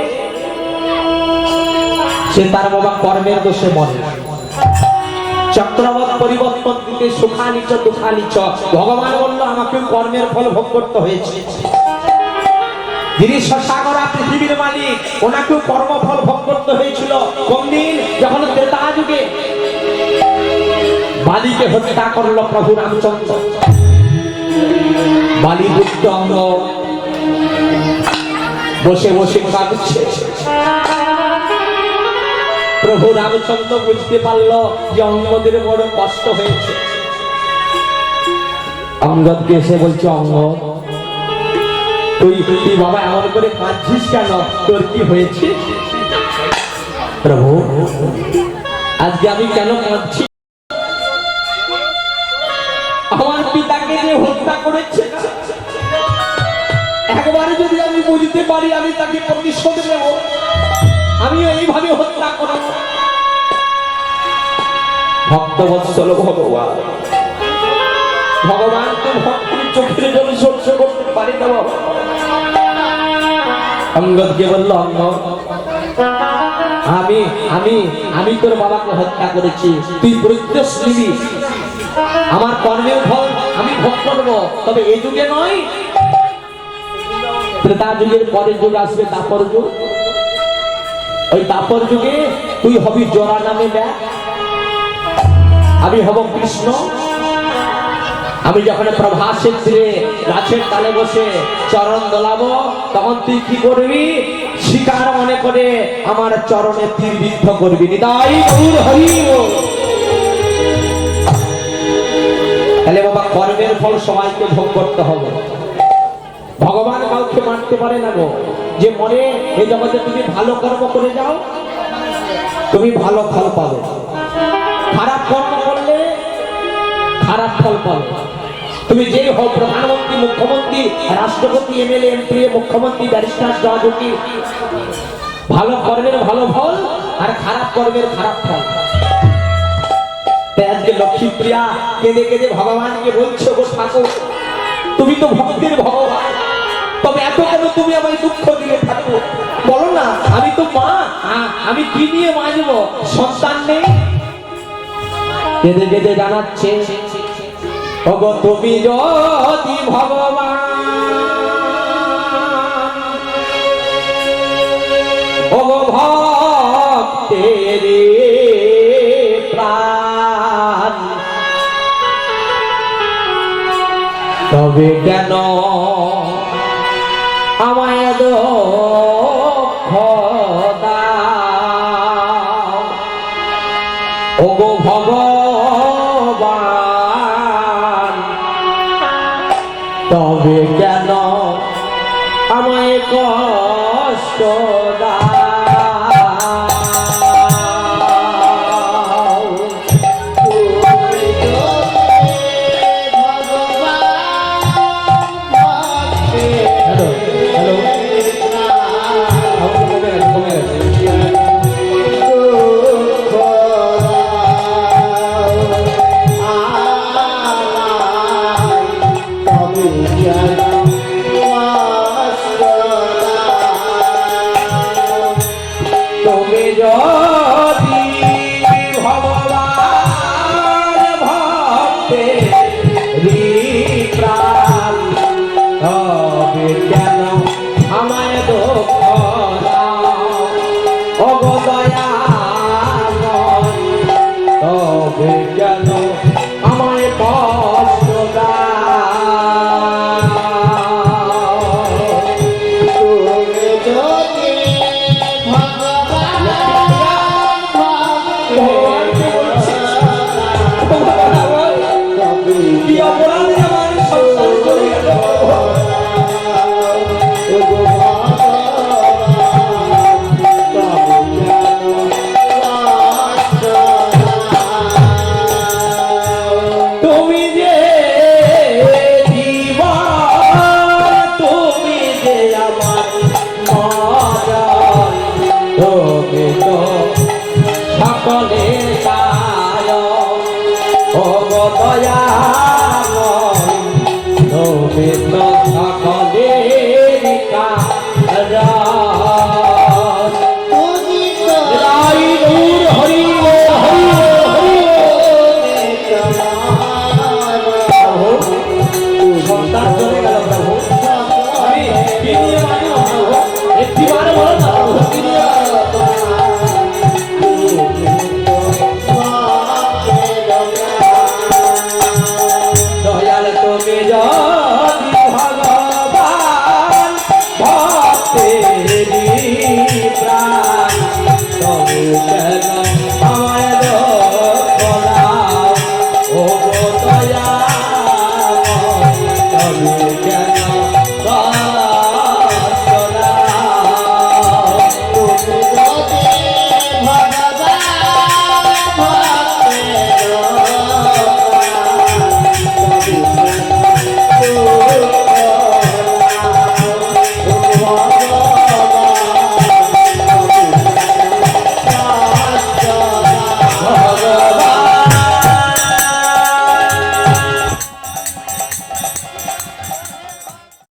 সে তার বাবা কর্মের দোষে মরে। চক্রবত পরিবর্তন দিতে সুখানিচ দুঃখানিচ, ভগবান বলল আমাকে কর্মের ফল ভোগ করতে হয়েছে। যিনি সাগরা পৃথিবীর মালিক, ওনাকেও কর্মফল ভোগ করতে হয়েছিল। কোন দিন? যখন ত্রেতা যুগে বালিকে হত্যা করলো প্রভু রামচন্দ্র। বালি বুদ্ধ অঙ্গ বসে বসে কাঁদছে। প্রভু রামচন্দ্র বুঝতে পারলো যে অঙ্গদের বড় কষ্ট হয়েছে। অঙ্গদকে এসে বলছে, অঙ্গদ তুই বাবা এমন করে কাঁদছিস কেন? তোর কি হয়েছে? প্রভু আজকে আমি কেন কাঁদছি? আমার পিতাকে যে হত্যা করেছে, একবারে যদি আমি বুঝতে পারি আমি তাকে প্রতিশোধ নেব, আমিও এইভাবে হত্যা করব। ভক্তবৎসল ভগবান, ভগবান তো ভক্তের চোখের জল সহ্য করতে পারি না বাবা। অঙ্গদকে বলল, অঙ্গদ, আমি আমি আমি তোর বাবাকে হত্যা করেছি, তুই প্রত্যক্ষ নিবি, আমার কর্মের ফল আমি ভোগ করবো, তবে এই যুগে নয়, ত্রেতা যুগের পরের যুগ আসবে, তাপর যুগ। ওই তাপর যুগে তুই হবি জরা নামে ব্যাগ, আমি হব কৃষ্ণ। আমি যখন প্রভাসের তীরে গাছের তালে বসে চরণ দোলাবো, তখন তুই কি করবি? শিকার মনে করে আমার চরণে তীর বিদ্ধ করবি। নিতাই গৌর হরি বল। তাহলে বাবা, কর্মের ফল সবাইকে ভোগ করতে হবে। ভগবান কাউকে মারতে পারে না গো। যে মনে এই জগতে তুমি ভালো কর্ম করে যাও, তুমি ভালো ফল পাবে, খারাপ কর্ম করলে খারাপ ফল পাবে। তুমি যেই হও, প্রধানমন্ত্রী, মুখ্যমন্ত্রী, রাষ্ট্রপতি, এমএলএ, এমপি, মুখ্যমন্ত্রী, ব্যারিস্টার, জজ, উকিল, ভালো কর্মের ভালো ফল আর খারাপ কর্মের খারাপ ফল। তাই আজকে লক্ষ্মীপ্রিয়া কেঁদে কেঁদে ভগবানকে বলছো, গো ঠাকুর, তুমি তো ভক্তের ভগবান, তবে এত কেন তুমি আমায় দুঃখ দিলে ঠাকুর? বলো না, আমি তো মা, আমি কি নিয়ে বাঁচব? সন্তান নেই। কেঁদে কেঁদে জানাচ্ছে, ওগো তুমি যদি ভগবান, ওগো ভক্তের প্রাণ, তবে কেন আমায় দুঃখ দাও? ওগো ভগবান, তবে কেন আমায় কষ্ট দাও? তুমি যদি ভগবান ভক্তের প্রাণ, তবে কেন আমায় দুঃখ দাও? ওগো দয়াময়, তবে কেন আমায় কষ্ট দাও? তুমি যদি কি অপরাধে আমার সংসার চলে গেল? তুমি যে জীবন, তুমি যে আমার মরণ, তুমি তো সকলের কারণ। ও গো দয়া